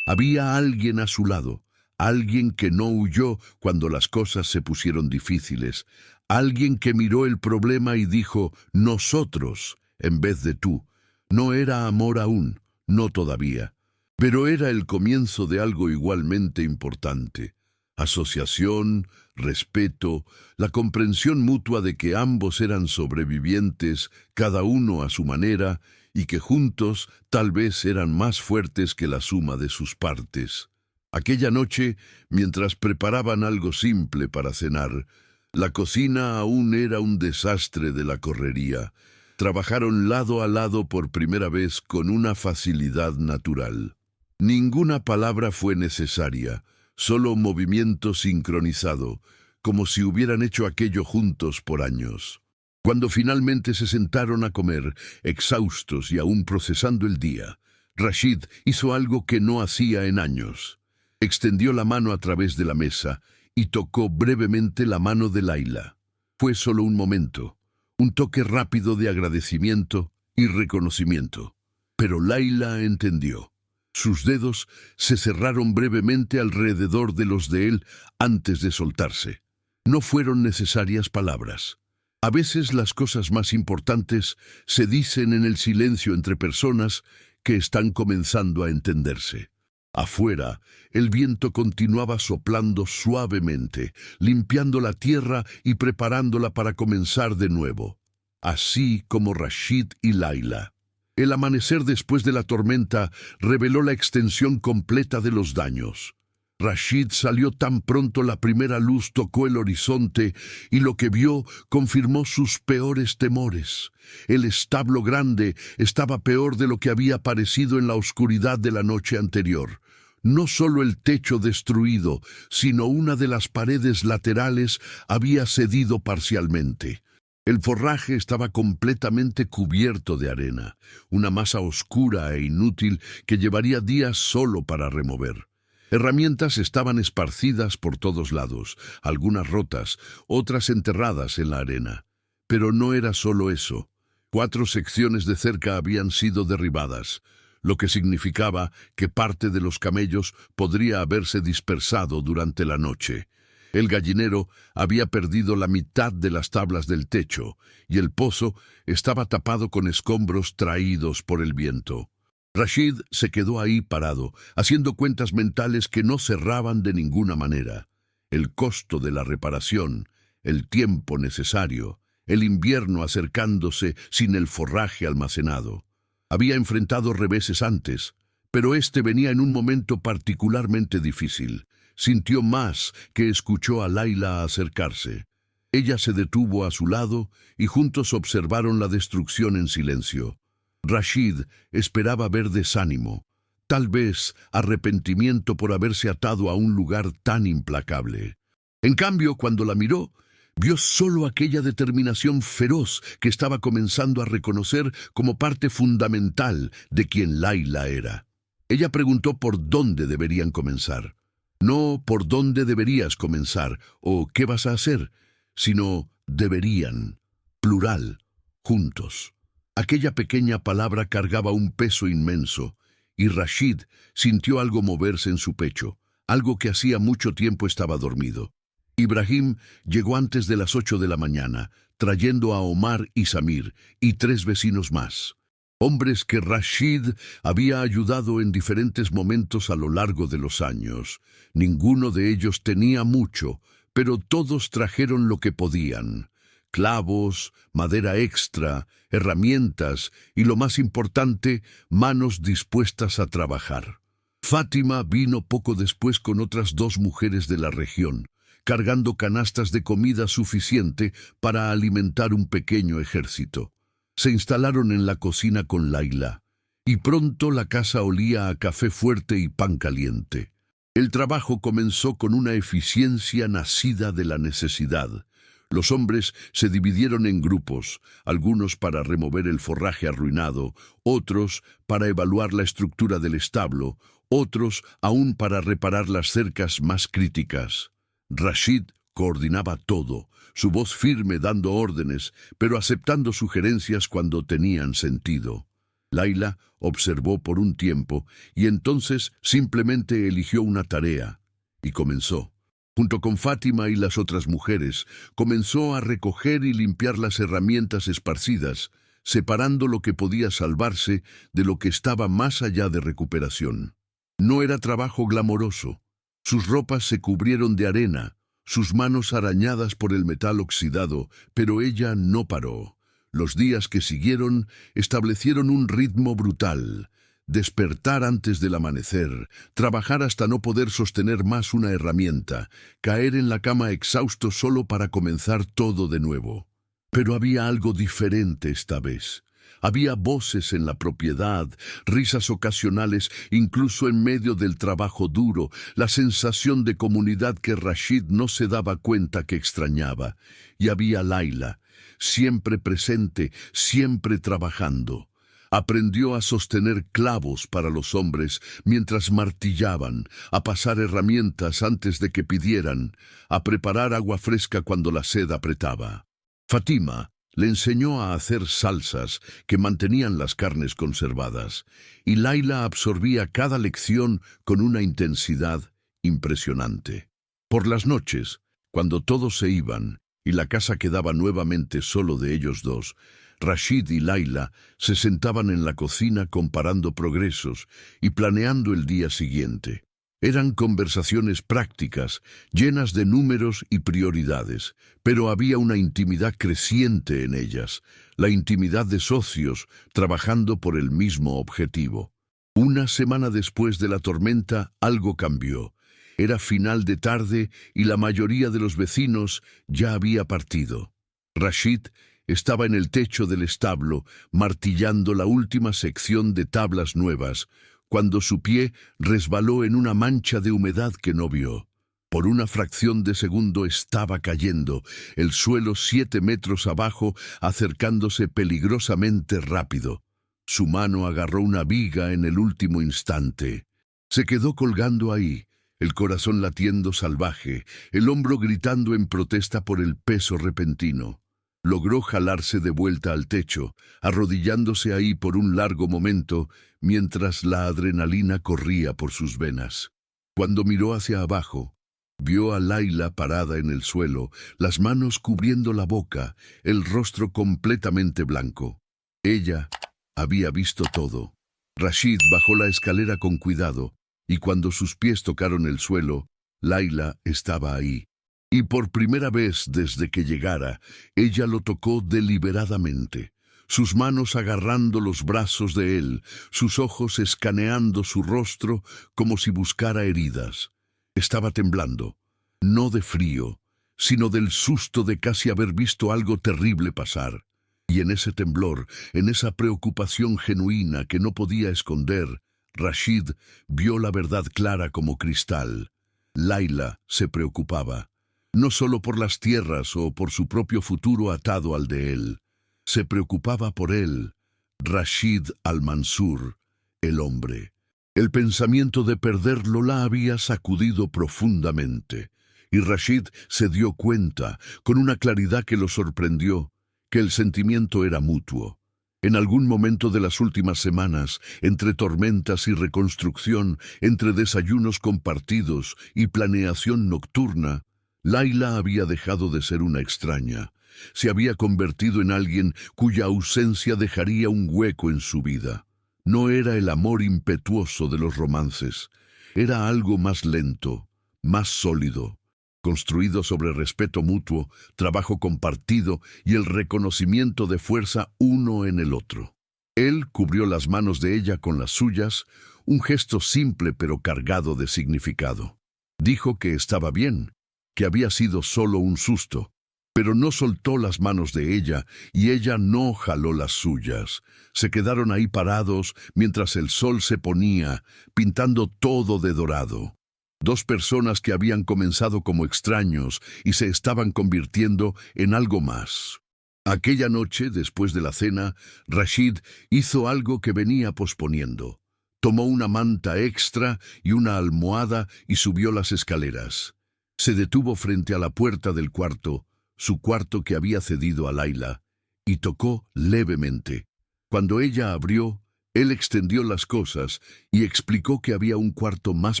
Había alguien a su lado, alguien que no huyó cuando las cosas se pusieron difíciles, alguien que miró el problema y dijo nosotros en vez de tú. No era amor aún, no todavía, pero era el comienzo de algo igualmente importante. Asociación, respeto, la comprensión mutua de que ambos eran sobrevivientes, cada uno a su manera, y que juntos tal vez eran más fuertes que la suma de sus partes. Aquella noche, mientras preparaban algo simple para cenar, la cocina aún era un desastre de la correría. Trabajaron lado a lado por primera vez con una facilidad natural. Ninguna palabra fue necesaria, solo movimiento sincronizado, como si hubieran hecho aquello juntos por años. Cuando finalmente se sentaron a comer, exhaustos y aún procesando el día, Rashid hizo algo que no hacía en años. Extendió la mano a través de la mesa y tocó brevemente la mano de Layla. Fue solo un momento, un toque rápido de agradecimiento y reconocimiento. Pero Layla entendió. Sus dedos se cerraron brevemente alrededor de los de él antes de soltarse. No fueron necesarias palabras. A veces las cosas más importantes se dicen en el silencio entre personas que están comenzando a entenderse. Afuera, el viento continuaba soplando suavemente, limpiando la tierra y preparándola para comenzar de nuevo. Así como Rashid y Layla. El amanecer después de la tormenta reveló la extensión completa de los daños. Rashid salió tan pronto la primera luz tocó el horizonte y lo que vio confirmó sus peores temores. El establo grande estaba peor de lo que había parecido en la oscuridad de la noche anterior. No solo el techo destruido, sino una de las paredes laterales había cedido parcialmente. El forraje estaba completamente cubierto de arena, una masa oscura e inútil que llevaría días solo para remover. Herramientas estaban esparcidas por todos lados, algunas rotas, otras enterradas en la arena. Pero no era solo eso. 4 secciones de cerca habían sido derribadas, lo que significaba que parte de los camellos podría haberse dispersado durante la noche. El gallinero había perdido la mitad de las tablas del techo y el pozo estaba tapado con escombros traídos por el viento. Rashid se quedó ahí parado, haciendo cuentas mentales que no cerraban de ninguna manera. El costo de la reparación, el tiempo necesario, el invierno acercándose sin el forraje almacenado. Había enfrentado reveses antes, pero este venía en un momento particularmente difícil. Sintió más que escuchó a Layla acercarse. Ella se detuvo a su lado y juntos observaron la destrucción en silencio. Rashid esperaba ver desánimo, tal vez arrepentimiento por haberse atado a un lugar tan implacable. En cambio, cuando la miró, vio solo aquella determinación feroz que estaba comenzando a reconocer como parte fundamental de quien Layla era. Ella preguntó por dónde deberían comenzar. No por dónde deberías comenzar o qué vas a hacer, sino deberían, plural, juntos. Aquella pequeña palabra cargaba un peso inmenso, y Rashid sintió algo moverse en su pecho, algo que hacía mucho tiempo estaba dormido. Ibrahim llegó antes de las 8 de la mañana, trayendo a Omar y Samir, y 3 vecinos más. Hombres que Rashid había ayudado en diferentes momentos a lo largo de los años. Ninguno de ellos tenía mucho, pero todos trajeron lo que podían. Clavos, madera extra, herramientas y, lo más importante, manos dispuestas a trabajar. Fátima vino poco después con otras 2 mujeres de la región, cargando canastas de comida suficiente para alimentar un pequeño ejército. Se instalaron en la cocina con Layla, y pronto la casa olía a café fuerte y pan caliente. El trabajo comenzó con una eficiencia nacida de la necesidad. Los hombres se dividieron en grupos, algunos para remover el forraje arruinado, otros para evaluar la estructura del establo, otros aún para reparar las cercas más críticas. Rashid coordinaba todo, su voz firme dando órdenes, pero aceptando sugerencias cuando tenían sentido. Layla observó por un tiempo y entonces simplemente eligió una tarea. Y comenzó. Junto con Fátima y las otras mujeres, comenzó a recoger y limpiar las herramientas esparcidas, separando lo que podía salvarse de lo que estaba más allá de recuperación. No era trabajo glamoroso. Sus ropas se cubrieron de arena, sus manos arañadas por el metal oxidado, pero ella no paró. Los días que siguieron establecieron un ritmo brutal. Despertar antes del amanecer, trabajar hasta no poder sostener más una herramienta, caer en la cama exhausto solo para comenzar todo de nuevo. Pero había algo diferente esta vez. Había voces en la propiedad, risas ocasionales, incluso en medio del trabajo duro, la sensación de comunidad que Rashid no se daba cuenta que extrañaba. Y había Laila, siempre presente, siempre trabajando. Aprendió a sostener clavos para los hombres mientras martillaban, a pasar herramientas antes de que pidieran, a preparar agua fresca cuando la sed apretaba. Fátima le enseñó a hacer salsas que mantenían las carnes conservadas, y Laila absorbía cada lección con una intensidad impresionante. Por las noches, cuando todos se iban y la casa quedaba nuevamente solo de ellos dos, Rashid y Laila se sentaban en la cocina comparando progresos y planeando el día siguiente. Eran conversaciones prácticas, llenas de números y prioridades, pero había una intimidad creciente en ellas, la intimidad de socios trabajando por el mismo objetivo. Una semana después de la tormenta, algo cambió. Era final de tarde y la mayoría de los vecinos ya había partido. Rashid estaba en el techo del establo, martillando la última sección de tablas nuevas, cuando su pie resbaló en una mancha de humedad que no vio. Por una fracción de segundo estaba cayendo, el suelo 7 metros abajo, acercándose peligrosamente rápido. Su mano agarró una viga en el último instante. Se quedó colgando ahí, el corazón latiendo salvaje, el hombro gritando en protesta por el peso repentino. Logró jalarse de vuelta al techo, arrodillándose ahí por un largo momento, mientras la adrenalina corría por sus venas. Cuando miró hacia abajo, vio a Laila parada en el suelo, las manos cubriendo la boca, el rostro completamente blanco. Ella había visto todo. Rashid bajó la escalera con cuidado, y cuando sus pies tocaron el suelo, Laila estaba ahí. Y por primera vez desde que llegara, ella lo tocó deliberadamente, sus manos agarrando los brazos de él, sus ojos escaneando su rostro como si buscara heridas. Estaba temblando, no de frío, sino del susto de casi haber visto algo terrible pasar. Y en ese temblor, en esa preocupación genuina que no podía esconder, Rashid vio la verdad clara como cristal. Laila se preocupaba. No solo por las tierras o por su propio futuro atado al de él. Se preocupaba por él, Rashid al-Mansur, el hombre. El pensamiento de perderlo la había sacudido profundamente, y Rashid se dio cuenta, con una claridad que lo sorprendió, que el sentimiento era mutuo. En algún momento de las últimas semanas, entre tormentas y reconstrucción, entre desayunos compartidos y planeación nocturna, Laila había dejado de ser una extraña. Se había convertido en alguien cuya ausencia dejaría un hueco en su vida. No era el amor impetuoso de los romances. Era algo más lento, más sólido, construido sobre respeto mutuo, trabajo compartido y el reconocimiento de fuerza uno en el otro. Él cubrió las manos de ella con las suyas, un gesto simple pero cargado de significado. Dijo que estaba bien, que había sido solo un susto, pero no soltó las manos de ella y ella no jaló las suyas. Se quedaron ahí parados mientras el sol se ponía, pintando todo de dorado. Dos personas que habían comenzado como extraños y se estaban convirtiendo en algo más. Aquella noche, después de la cena, Rashid hizo algo que venía posponiendo. Tomó una manta extra y una almohada y subió las escaleras. Se detuvo frente a la puerta del cuarto, su cuarto que había cedido a Laila, y tocó levemente. Cuando ella abrió, él extendió las cosas y explicó que había un cuarto más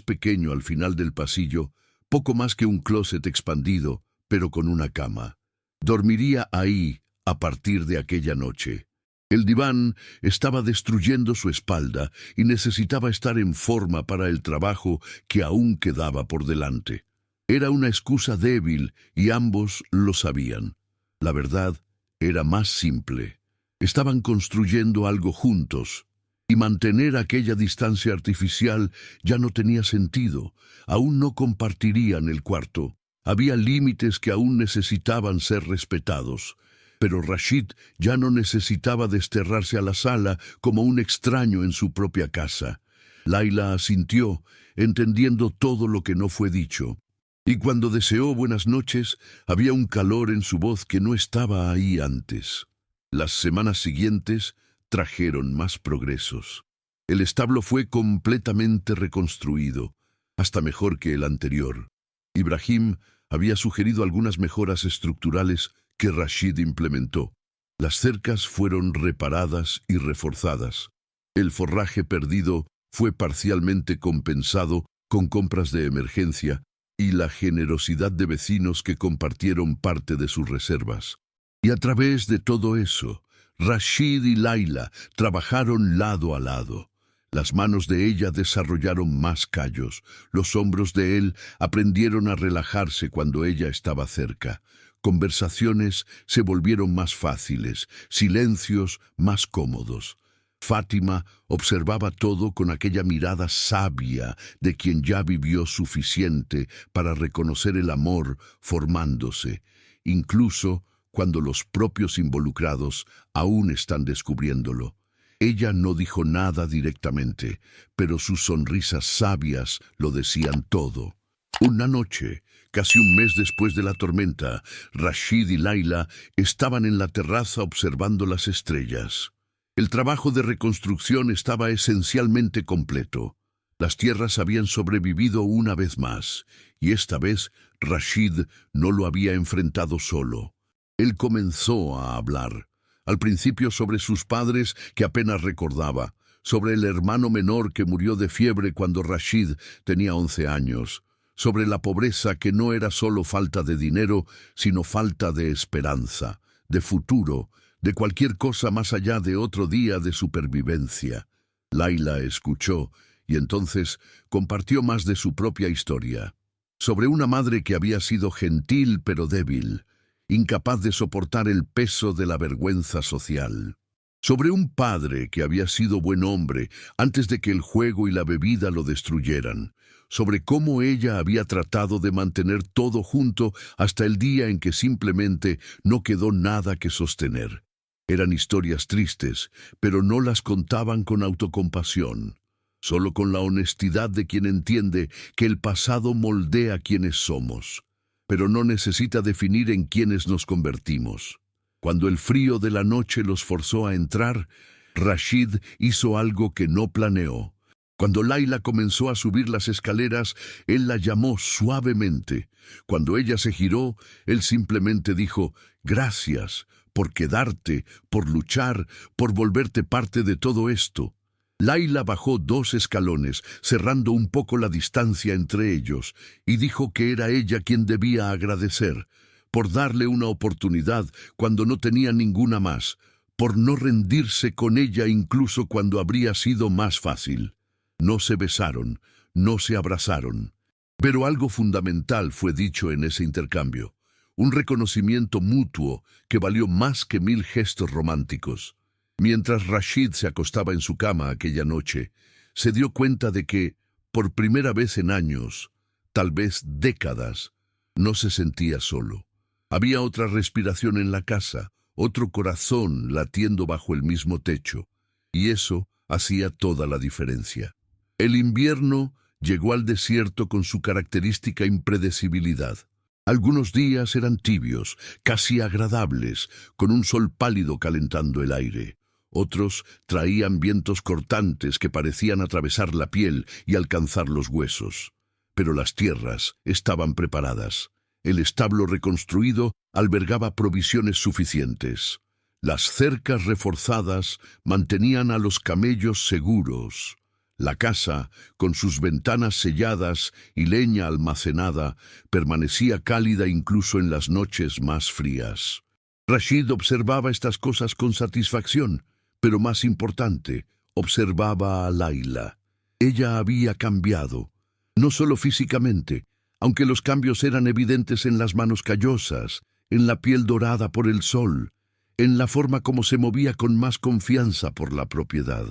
pequeño al final del pasillo, poco más que un closet expandido, pero con una cama. Dormiría ahí a partir de aquella noche. El diván estaba destruyendo su espalda y necesitaba estar en forma para el trabajo que aún quedaba por delante. Era una excusa débil y ambos lo sabían. La verdad era más simple. Estaban construyendo algo juntos, y mantener aquella distancia artificial ya no tenía sentido. Aún no compartirían el cuarto. Había límites que aún necesitaban ser respetados. Pero Rashid ya no necesitaba desterrarse a la sala como un extraño en su propia casa. Layla asintió, entendiendo todo lo que no fue dicho. Y cuando deseó buenas noches, había un calor en su voz que no estaba ahí antes. Las semanas siguientes trajeron más progresos. El establo fue completamente reconstruido, hasta mejor que el anterior. Ibrahim había sugerido algunas mejoras estructurales que Rashid implementó. Las cercas fueron reparadas y reforzadas. El forraje perdido fue parcialmente compensado con compras de emergencia y la generosidad de vecinos que compartieron parte de sus reservas. Y a través de todo eso, Rashid y Layla trabajaron lado a lado. Las manos de ella desarrollaron más callos. Los hombros de él aprendieron a relajarse cuando ella estaba cerca. Conversaciones se volvieron más fáciles, silencios más cómodos. Fátima observaba todo con aquella mirada sabia de quien ya vivió suficiente para reconocer el amor formándose, incluso cuando los propios involucrados aún están descubriéndolo. Ella no dijo nada directamente, pero sus sonrisas sabias lo decían todo. Una noche, casi un mes después de la tormenta, Rashid y Layla estaban en la terraza observando las estrellas. El trabajo de reconstrucción estaba esencialmente completo. Las tierras habían sobrevivido una vez más, y esta vez Rashid no lo había enfrentado solo. Él comenzó a hablar, al principio sobre sus padres que apenas recordaba, sobre el hermano menor que murió de fiebre cuando Rashid tenía 11 años, sobre la pobreza que no era solo falta de dinero, sino falta de esperanza, de futuro, de cualquier cosa más allá de otro día de supervivencia. Layla escuchó y entonces compartió más de su propia historia, sobre una madre que había sido gentil pero débil, incapaz de soportar el peso de la vergüenza social. Sobre un padre que había sido buen hombre antes de que el juego y la bebida lo destruyeran. Sobre cómo ella había tratado de mantener todo junto hasta el día en que simplemente no quedó nada que sostener. Eran historias tristes, pero no las contaban con autocompasión, solo con la honestidad de quien entiende que el pasado moldea quienes somos, pero no necesita definir en quienes nos convertimos. Cuando el frío de la noche los forzó a entrar, Rashid hizo algo que no planeó. Cuando Layla comenzó a subir las escaleras, él la llamó suavemente. Cuando ella se giró, él simplemente dijo, «Gracias por quedarte, por luchar, por volverte parte de todo esto». Layla bajó 2 escalones, cerrando un poco la distancia entre ellos, y dijo que era ella quien debía agradecer, por darle una oportunidad cuando no tenía ninguna más, por no rendirse con ella incluso cuando habría sido más fácil. No se besaron, no se abrazaron. Pero algo fundamental fue dicho en ese intercambio, un reconocimiento mutuo que valió más que 1000 gestos románticos. Mientras Rashid se acostaba en su cama aquella noche, se dio cuenta de que, por primera vez en años, tal vez décadas, no se sentía solo. Había otra respiración en la casa, otro corazón latiendo bajo el mismo techo, y eso hacía toda la diferencia. El invierno llegó al desierto con su característica impredecibilidad. Algunos días eran tibios, casi agradables, con un sol pálido calentando el aire. Otros traían vientos cortantes que parecían atravesar la piel y alcanzar los huesos. Pero las tierras estaban preparadas. El establo reconstruido albergaba provisiones suficientes. Las cercas reforzadas mantenían a los camellos seguros. La casa, con sus ventanas selladas y leña almacenada, permanecía cálida incluso en las noches más frías. Rashid observaba estas cosas con satisfacción, pero más importante, observaba a Layla. Ella había cambiado, no solo físicamente, aunque los cambios eran evidentes en las manos callosas, en la piel dorada por el sol, en la forma como se movía con más confianza por la propiedad.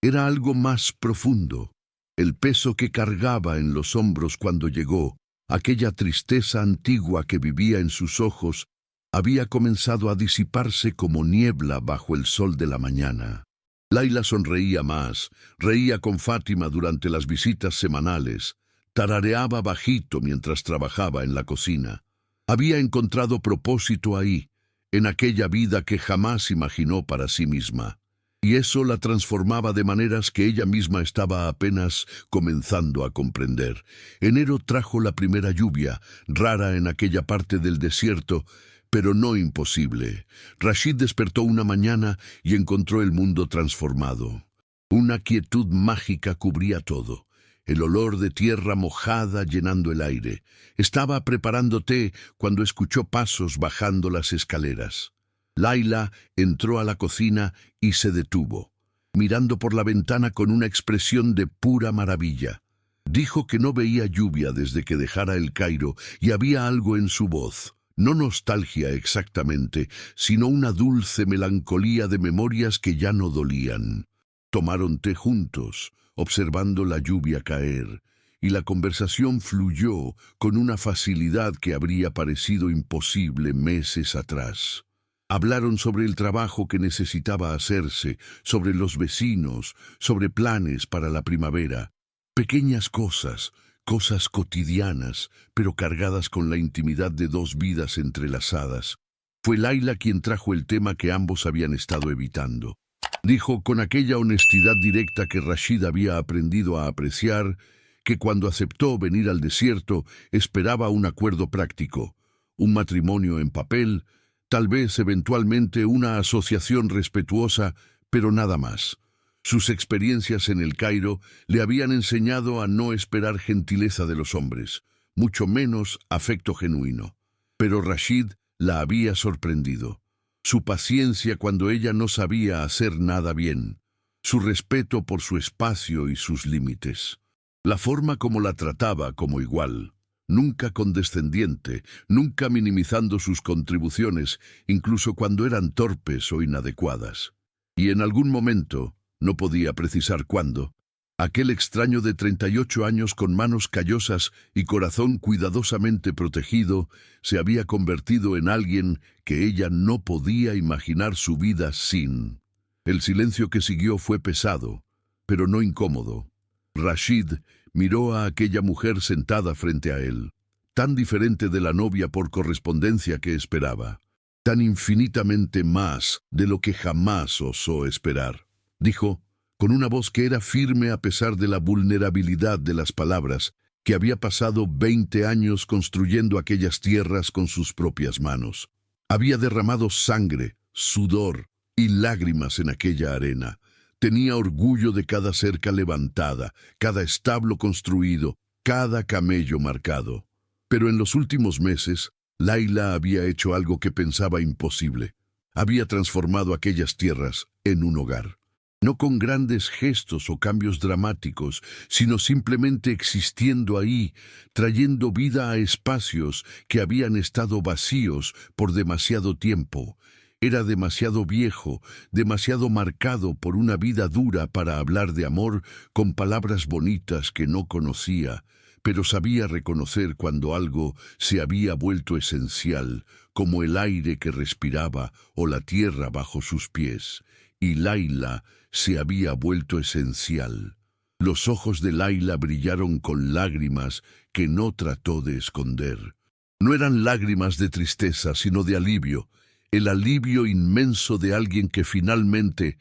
Era algo más profundo. El peso que cargaba en los hombros cuando llegó, aquella tristeza antigua que vivía en sus ojos, había comenzado a disiparse como niebla bajo el sol de la mañana. Layla sonreía más, reía con Fátima durante las visitas semanales, tarareaba bajito mientras trabajaba en la cocina. Había encontrado propósito ahí, en aquella vida que jamás imaginó para sí misma. Y eso la transformaba de maneras que ella misma estaba apenas comenzando a comprender. Enero trajo la primera lluvia, rara en aquella parte del desierto, pero no imposible. Rashid despertó una mañana y encontró el mundo transformado. Una quietud mágica cubría todo. El olor de tierra mojada llenando el aire. Estaba preparando té cuando escuchó pasos bajando las escaleras. Layla entró a la cocina y se detuvo, mirando por la ventana con una expresión de pura maravilla. Dijo que no veía lluvia desde que dejara el Cairo y había algo en su voz. No nostalgia exactamente, sino una dulce melancolía de memorias que ya no dolían. Tomaron té juntos, observando la lluvia caer, y la conversación fluyó con una facilidad que habría parecido imposible meses atrás. Hablaron sobre el trabajo que necesitaba hacerse, sobre los vecinos, sobre planes para la primavera. Pequeñas cosas, cosas cotidianas, pero cargadas con la intimidad de dos vidas entrelazadas. Fue Layla quien trajo el tema que ambos habían estado evitando. Dijo con aquella honestidad directa que Rashid había aprendido a apreciar, que cuando aceptó venir al desierto esperaba un acuerdo práctico, un matrimonio en papel, tal vez eventualmente una asociación respetuosa, pero nada más. Sus experiencias en el Cairo le habían enseñado a no esperar gentileza de los hombres, mucho menos afecto genuino. Pero Rashid la había sorprendido. Su paciencia cuando ella no sabía hacer nada bien, su respeto por su espacio y sus límites, la forma como la trataba como igual, nunca condescendiente, nunca minimizando sus contribuciones, incluso cuando eran torpes o inadecuadas. Y en algún momento, no podía precisar cuándo, aquel extraño de 38 años con manos callosas y corazón cuidadosamente protegido se había convertido en alguien que ella no podía imaginar su vida sin. El silencio que siguió fue pesado, pero no incómodo. Rashid miró a aquella mujer sentada frente a él, tan diferente de la novia por correspondencia que esperaba, tan infinitamente más de lo que jamás osó esperar. Dijo, con una voz que era firme a pesar de la vulnerabilidad de las palabras, que había pasado 20 años construyendo aquellas tierras con sus propias manos. Había derramado sangre, sudor y lágrimas en aquella arena. Tenía orgullo de cada cerca levantada, cada establo construido, cada camello marcado. Pero en los últimos meses, Layla había hecho algo que pensaba imposible. Había transformado aquellas tierras en un hogar. No con grandes gestos o cambios dramáticos, sino simplemente existiendo ahí, trayendo vida a espacios que habían estado vacíos por demasiado tiempo. Era demasiado viejo, demasiado marcado por una vida dura para hablar de amor con palabras bonitas que no conocía, pero sabía reconocer cuando algo se había vuelto esencial, como el aire que respiraba o la tierra bajo sus pies. Y Layla se había vuelto esencial. Los ojos de Layla brillaron con lágrimas que no trató de esconder. No eran lágrimas de tristeza, sino de alivio, el alivio inmenso de alguien que finalmente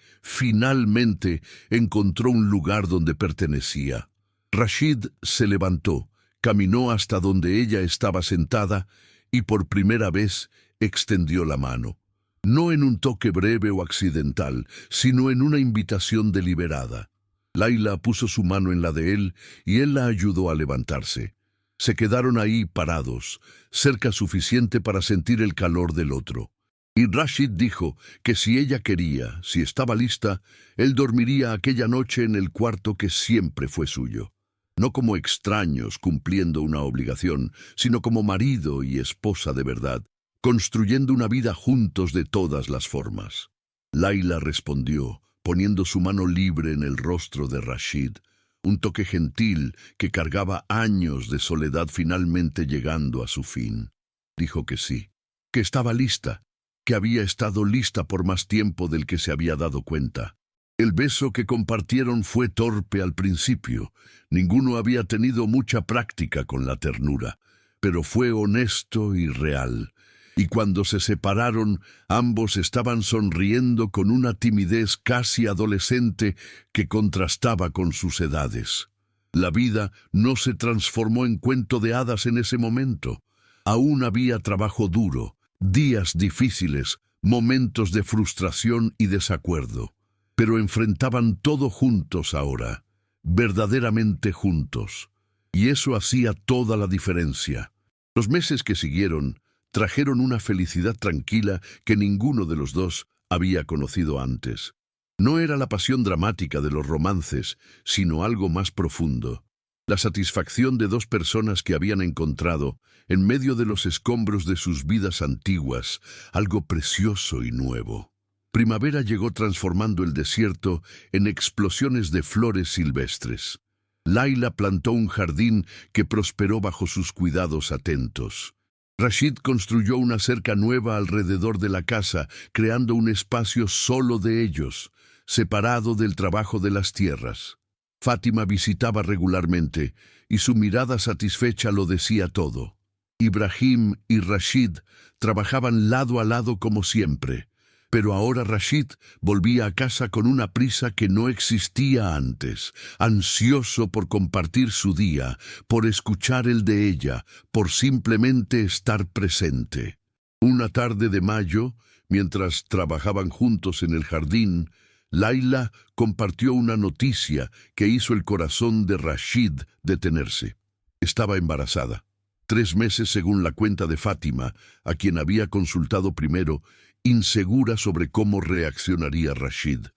encontró un lugar donde pertenecía. Rashid se levantó, caminó hasta donde ella estaba sentada y por primera vez extendió la mano. No en un toque breve o accidental, sino en una invitación deliberada. Laila puso su mano en la de él y él la ayudó a levantarse. Se quedaron ahí parados, cerca suficiente para sentir el calor del otro. Y Rashid dijo que si ella quería, si estaba lista, él dormiría aquella noche en el cuarto que siempre fue suyo. No como extraños cumpliendo una obligación, sino como marido y esposa de verdad, construyendo una vida juntos de todas las formas. Laila respondió, poniendo su mano libre en el rostro de Rashid, un toque gentil que cargaba años de soledad finalmente llegando a su fin. Dijo que sí, que estaba lista, que había estado lista por más tiempo del que se había dado cuenta. El beso que compartieron fue torpe al principio. Ninguno había tenido mucha práctica con la ternura, pero fue honesto y real. Y cuando se separaron, ambos estaban sonriendo con una timidez casi adolescente que contrastaba con sus edades. La vida no se transformó en cuento de hadas en ese momento. Aún había trabajo duro, días difíciles, momentos de frustración y desacuerdo. Pero enfrentaban todo juntos ahora, verdaderamente juntos. Y eso hacía toda la diferencia. Los meses que siguieron trajeron una felicidad tranquila que ninguno de los dos había conocido antes. No era la pasión dramática de los romances, sino algo más profundo. La satisfacción de dos personas que habían encontrado, en medio de los escombros de sus vidas antiguas, algo precioso y nuevo. Primavera llegó transformando el desierto en explosiones de flores silvestres. Laila plantó un jardín que prosperó bajo sus cuidados atentos. Rashid construyó una cerca nueva alrededor de la casa, creando un espacio solo de ellos, separado del trabajo de las tierras. Fátima visitaba regularmente, y su mirada satisfecha lo decía todo. Ibrahim y Rashid trabajaban lado a lado como siempre, pero ahora Rashid volvía a casa con una prisa que no existía antes, ansioso por compartir su día, por escuchar el de ella, por simplemente estar presente. Una tarde de mayo, mientras trabajaban juntos en el jardín, Laila compartió una noticia que hizo el corazón de Rashid detenerse. Estaba embarazada. 3 meses según la cuenta de Fátima, a quien había consultado primero, insegura sobre cómo reaccionaría Rashid.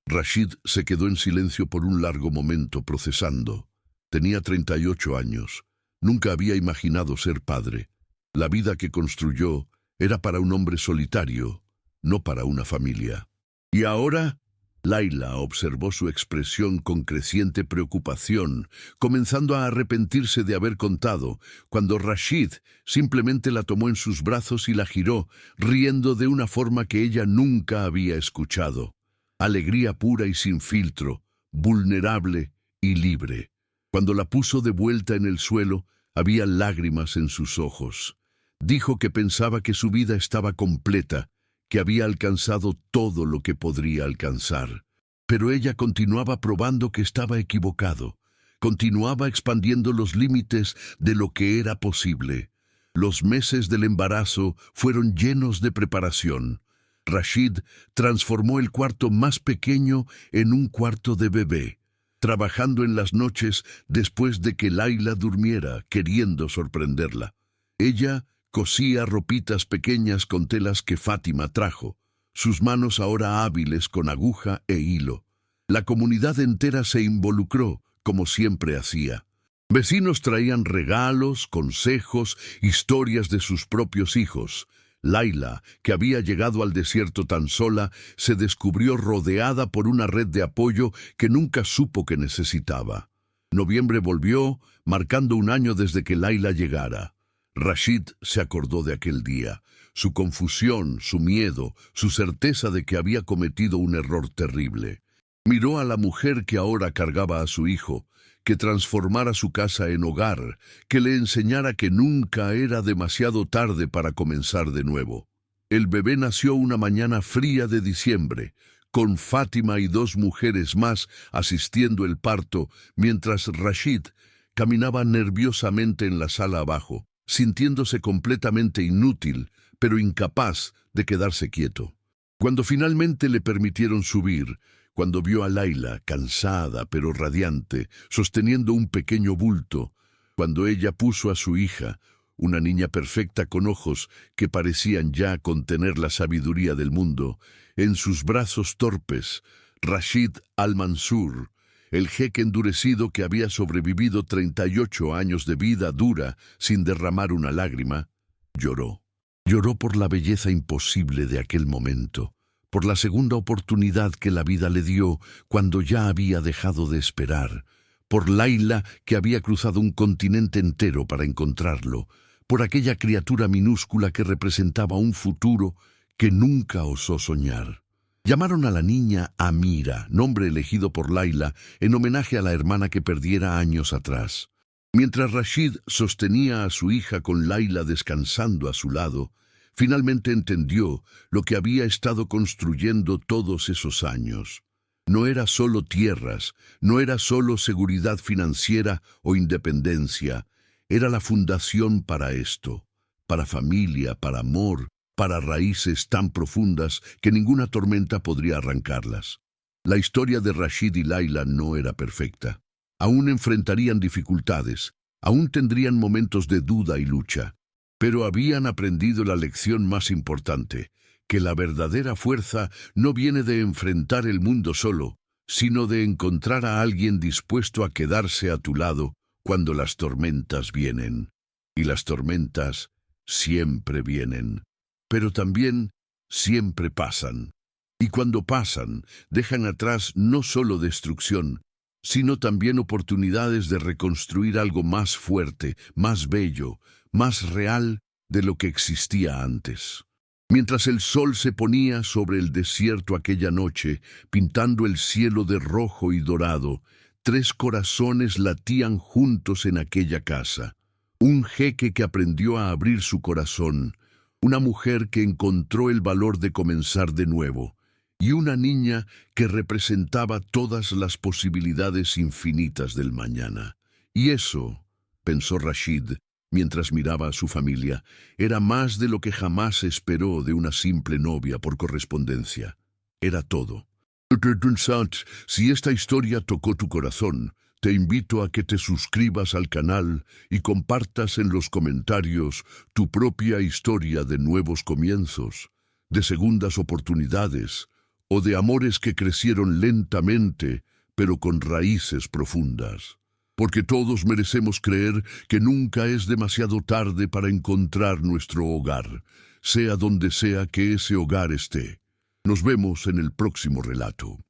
Rashid se quedó en silencio por un largo momento, procesando. Tenía 38 años. Nunca había imaginado ser padre. La vida que construyó era para un hombre solitario, no para una familia. ¿Y ahora? Laila observó su expresión con creciente preocupación, comenzando a arrepentirse de haber contado, cuando Rashid simplemente la tomó en sus brazos y la giró, riendo de una forma que ella nunca había escuchado. Alegría pura y sin filtro, vulnerable y libre. Cuando la puso de vuelta en el suelo, había lágrimas en sus ojos. Dijo que pensaba que su vida estaba completa, que había alcanzado todo lo que podría alcanzar. Pero ella continuaba probando que estaba equivocado. Continuaba expandiendo los límites de lo que era posible. Los meses del embarazo fueron llenos de preparación. Rashid transformó el cuarto más pequeño en un cuarto de bebé, trabajando en las noches después de que Laila durmiera, queriendo sorprenderla. Ella cosía ropitas pequeñas con telas que Fátima trajo, sus manos ahora hábiles con aguja e hilo. La comunidad entera se involucró, como siempre hacía. Vecinos traían regalos, consejos, historias de sus propios hijos. Laila, que había llegado al desierto tan sola, se descubrió rodeada por una red de apoyo que nunca supo que necesitaba. Noviembre volvió, marcando un año desde que Laila llegara. Rashid se acordó de aquel día, su confusión, su miedo, su certeza de que había cometido un error terrible. Miró a la mujer que ahora cargaba a su hijo, que transformara su casa en hogar, que le enseñara que nunca era demasiado tarde para comenzar de nuevo. El bebé nació una mañana fría de diciembre, con Fátima y 2 mujeres más asistiendo el parto, mientras Rashid caminaba nerviosamente en la sala abajo, sintiéndose completamente inútil, pero incapaz de quedarse quieto. Cuando finalmente le permitieron subir, cuando vio a Laila, cansada pero radiante, sosteniendo un pequeño bulto, cuando ella puso a su hija, una niña perfecta con ojos que parecían ya contener la sabiduría del mundo, en sus brazos torpes, Rashid al-Mansur, el jeque endurecido que había sobrevivido 38 años de vida dura sin derramar una lágrima, lloró. Lloró por la belleza imposible de aquel momento, por la segunda oportunidad que la vida le dio cuando ya había dejado de esperar, por Laila que había cruzado un continente entero para encontrarlo, por aquella criatura minúscula que representaba un futuro que nunca osó soñar. Llamaron a la niña Amira, nombre elegido por Laila en homenaje a la hermana que perdiera años atrás. Mientras Rashid sostenía a su hija con Laila descansando a su lado, finalmente entendió lo que había estado construyendo todos esos años. No era solo tierras, no era solo seguridad financiera o independencia, era la fundación para esto, para familia, para amor, para raíces tan profundas que ninguna tormenta podría arrancarlas. La historia de Rashid y Laila no era perfecta. Aún enfrentarían dificultades, aún tendrían momentos de duda y lucha, pero habían aprendido la lección más importante, que la verdadera fuerza no viene de enfrentar el mundo solo, sino de encontrar a alguien dispuesto a quedarse a tu lado cuando las tormentas vienen. Y las tormentas siempre vienen, pero también siempre pasan. Y cuando pasan, dejan atrás no solo destrucción, sino también oportunidades de reconstruir algo más fuerte, más bello, más real de lo que existía antes. Mientras el sol se ponía sobre el desierto aquella noche, pintando el cielo de rojo y dorado, 3 corazones latían juntos en aquella casa. Un jeque que aprendió a abrir su corazón, una mujer que encontró el valor de comenzar de nuevo, y una niña que representaba todas las posibilidades infinitas del mañana. Y eso, pensó Rashid, mientras miraba a su familia, era más de lo que jamás esperó de una simple novia por correspondencia. Era todo. Si esta historia tocó tu corazón, te invito a que te suscribas al canal y compartas en los comentarios tu propia historia de nuevos comienzos, de segundas oportunidades o de amores que crecieron lentamente, pero con raíces profundas. Porque todos merecemos creer que nunca es demasiado tarde para encontrar nuestro hogar, sea donde sea que ese hogar esté. Nos vemos en el próximo relato.